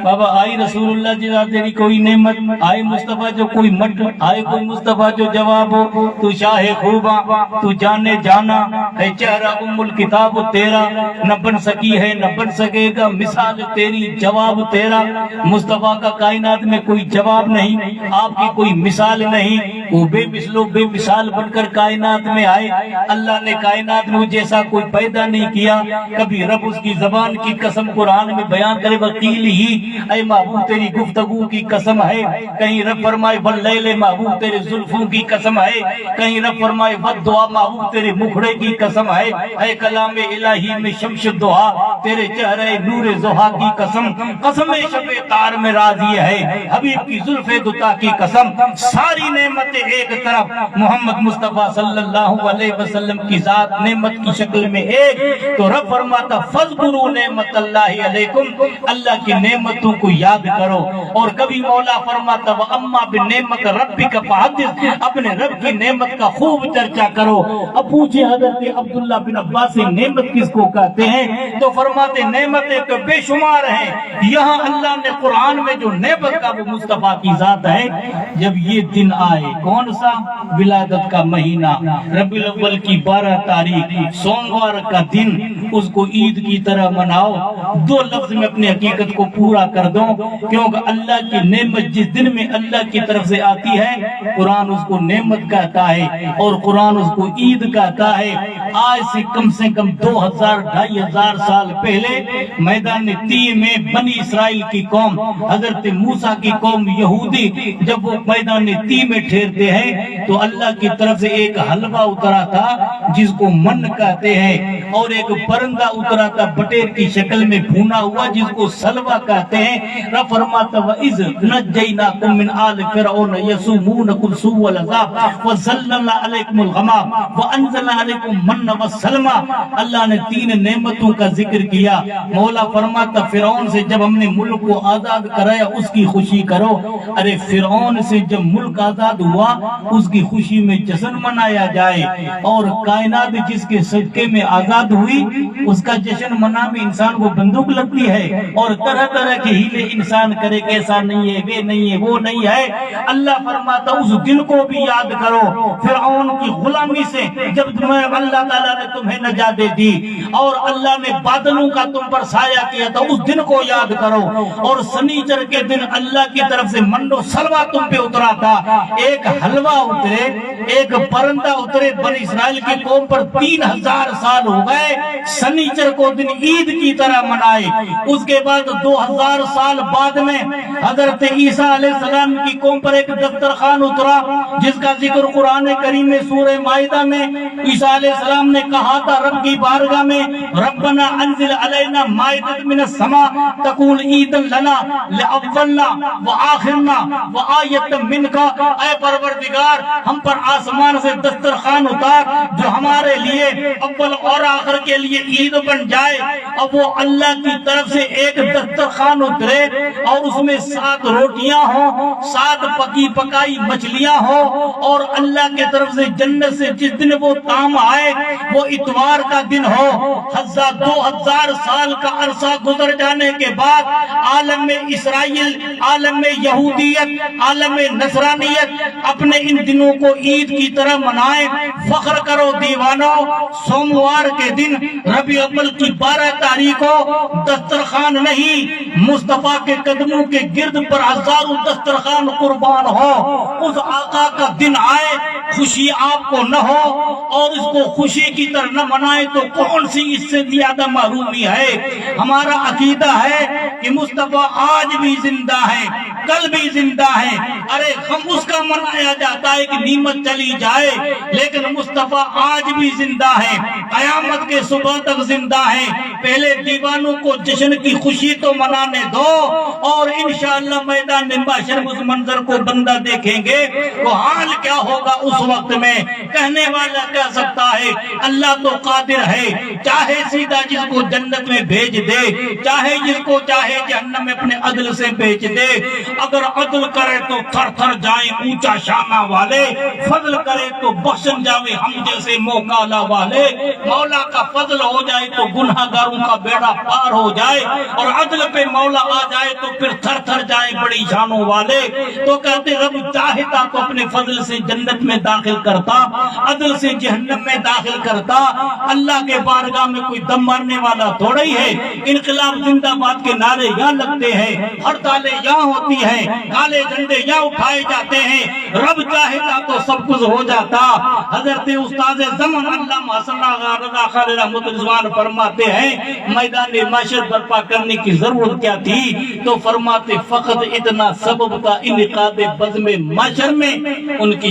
بابا آئی رسول اللہ جی تیری کوئی نعمت, آئے مصطفیٰ جو کوئی مٹ, آئے کوئی مصطفیٰ جو جواب ہو. تو شاہ خوباں تو جانے جانا ہے, چہرہ ام الکتاب تیرا, نہ بن سکی ہے نہ بن سکے گا مثال تیری, جواب تیرا. مصطفیٰ کا کائنات میں کوئی جواب نہیں, آپ کی کوئی مثال نہیں. وہ بے مثل و بے مثال بن کر کائنات میں آئے. اللہ نے کائنات میں جیسا کوئی پیدا نہیں کیا. کبھی رب اس کی زبان کی قسم قرآن میں بیان کرے وکیل ہی, اے محبوب تیری گفتگو کی قسم ہے. کہیں رب فرمائے واللیل, محبوب تیرے زلفوں کی قسم ہے. کہیں رب فرمائے والدعا, محبوب تیرے مکھڑے کی قسم ہے. اے کلام الہی میں شمس دعا, تیرے چہرے نور ضحیٰ کی قسم. قسم شب تار میں راضی ہے, حبیب کی زلف دتا کی قسم. ساری نعمتیں ایک طرف, محمد مصطفیٰ صلی اللہ علیہ وسلم کی ذات نعمت کی شکل میں ایک. تو رب فرماتا فذکروا نعمت نعمت اللہ علیکم، اللہ کی نعمتوں کو یاد کرو. اور کبھی مولا فرماتا وَأَمَّا بِنِعْمَتِ رَبِّكَ فَحَدِّثْ، اپنے رب کی نعمت کا خوب چرچا کرو. اب پوچھے حضرت عبداللہ بن عباس سے نعمت کس کو کہتے ہیں؟ تو فرماتے نعمتیں تو بے شمار ہیں. یہاں اللہ نے قرآن میں جو نعمت کا وہ مصطفیٰ کی ذات ہے. جب یہ دن آئے، کون سا؟ ولادت کا مہینہ، ربیع الاول کی 12 تاریخ، سوموار کا دن، اس کو عید کی طرح مناؤ. 2 لفظ میں اپنی حقیقت کو پورا کر دو، کیونکہ اللہ کی نعمت جس دن میں اللہ کی طرف سے آتی ہے، قرآن اس کو نعمت کہتا ہے اور قرآن اس کو عید کہتا ہے. آج سے کم 2000-2500 سال پہلے میدان تیہ میں بنی اسرائیل کی قوم، حضرت موسیٰ کی قوم یہودی، جب وہ میدان تیہ میں ٹھہرتے ہیں تو اللہ کی طرف سے ایک حلوہ اترا تھا جس کو من کہتے ہیں، اور ایک پرندہ اترا تھا بٹیر کی شکل میں بھونا ہوا جس کو سلوہ کہتے ہیں. رب فرماتا وَإِذْ نَجَّيْنَاكُمْ مِنْ آلِ فِرْعَوْنَ يَسُومُونَكُمْ سُوءَ الْعَذَابِ وَظَلَّلْنَا عَلَيْكُمُ الْغَمَامَ وَأَنزَلْنَا عَلَيْكُمْ مَنَّ وَالسَّلْوَىٰ. اللہ نے 3 نعمتوں کا ذکر کیا. مولا فرماتا فرعون سے جب ہم نے ملک کو آزاد کرایا اس کی خوشی کرو. ارے فرعون سے جب ملک آزاد ہوا اس کی خوشی میں جشن منایا جائے، اور کائنات جس کے صدقے میں آزاد ہوئی اس کا جشن منا میں انسان کو بندوق لگتی ہے اور طرح طرح کے ہیلے انسان کرے کہ ایسا نہیں ہے، وہ نہیں ہے، وہ نہیں ہے. اللہ فرماتا اس دن کو بھی یاد کرو. فرعون کی غلامی سے جب اللہ تعالیٰ نے تمہیں نجات دی اور اللہ نے بادلوں کا تم پر سایہ کیا تھا، اس دن کو یاد کرو. اور سنیچر کے دن اللہ کی طرف سے من و سلوہ تم پہ اترا تھا. ایک حلوہ اترے، ایک پرندہ اترے بنی اسرائیل کی قوم پر. 3000 سال ہو گئے سنیچر کو دن عید کی طرح منائے. اس کے بعد 2000 سال بعد میں حضرت عیسیٰ علیہ السلام کی قوم پر ایک دسترخوان اترا جس کا ذکر قرآن کریم میں سورہ مائدہ میں عیسیٰ علیہ السلام نے کہا تھا رب کی بارگاہ میں ربنا انزل علینا مائدۃ من السماء تکون عیدا لنا لاولنا وآخرنا وآیۃ منک. اے پروردگار ہم پر آسمان سے دسترخوان اتار جو ہمارے لیے اول اور آخر کے لیے عید بن جائے. اب وہ اللہ کی طرف سے ایک دسترخوان اترے اور اس میں 7 روٹیاں ہوں، 7 پکی پکائی مچھلیاں ہوں، اور اللہ کی طرف سے جنت سے جس دن وہ طعام آئے وہ اتوار کا دن ہو. 2000 سال کا عرصہ گزر جانے کے بعد عالم میں اسرائیل، عالم میں یہودیت، عالم میں نصرانیت اپنے ان دنوں کو عید کی طرح منائے. فخر کرو دیوانو، سوموار کے دن ربیع اول کی 12 تاریخ کو دسترخوان نہیں، مصطفیٰ کے قدموں کے گرد پر ہزاروں دسترخوان قربان ہو. اس آقا کا دن آئے خوشی آپ کو نہ ہو اور اس کو خوشی کی طرح نہ منائے تو کون سی اس سے زیادہ محرومی ہے. ہمارا عقیدہ ہے کہ مصطفیٰ آج بھی زندہ ہے، کل بھی زندہ ہے. ارے ہم اس کا منایا جاتا ہے کہ نعمت چلی جائے، لیکن مصطفیٰ آج بھی زندہ ہے، قیامت کے صبح تک زندہ ہے. پہلے دیوانوں کو جشن کی خوشی تو منانے دو، اور انشاءاللہ میدان محشر اس منظر کو بندہ دیکھیں گے تو حال کیا ہوگا اس وقت میں. کہنے والا کہہ سکتا ہے اللہ تو قادر ہے، چاہے سیدھا جس کو جنت میں بھیج دے، چاہے جس کو چاہے جہنم میں اپنے عدل سے بھیج دے. اگر عدل کرے تو تھر تھر جائیں اونچا شانہ والے، فضل کرے تو بخشن جاوے ہم جیسے موکالا والے. مولا کا فضل ہو جائے تو گناہگاروں کا بیڑا پار ہو جائے، اور عدل پہ مولا آ جائے تو پھر تھر تھر جائیں بڑی شانوں والے. تو کہتے رب چاہتا تو اپنے فضل سے جنت میں داخل کرتا، عدل سے جہنم میں داخل کرتا. اللہ کے بارگاہ میں کوئی دم مارنے والا تھوڑا ہی ہے. انقلاب زندہ باد کے نعرے یہاں لگتے ہیں، ہڑتالیں یہاں ہوتی ہیں، کالے جھنڈے یہاں اٹھائے جاتے ہیں. رب چاہتا تو سب کچھ ہو جاتا. حضرت استاد زمان علامہ حسن آغا رضا خان رحمۃ اللہ فرماتے ہیں میدان محشر برپا کرنے کی ضرورت کیا تھی؟ تو فرماتے فقط اتنا سبب تھا انعقاد بزم محشر میں ان کی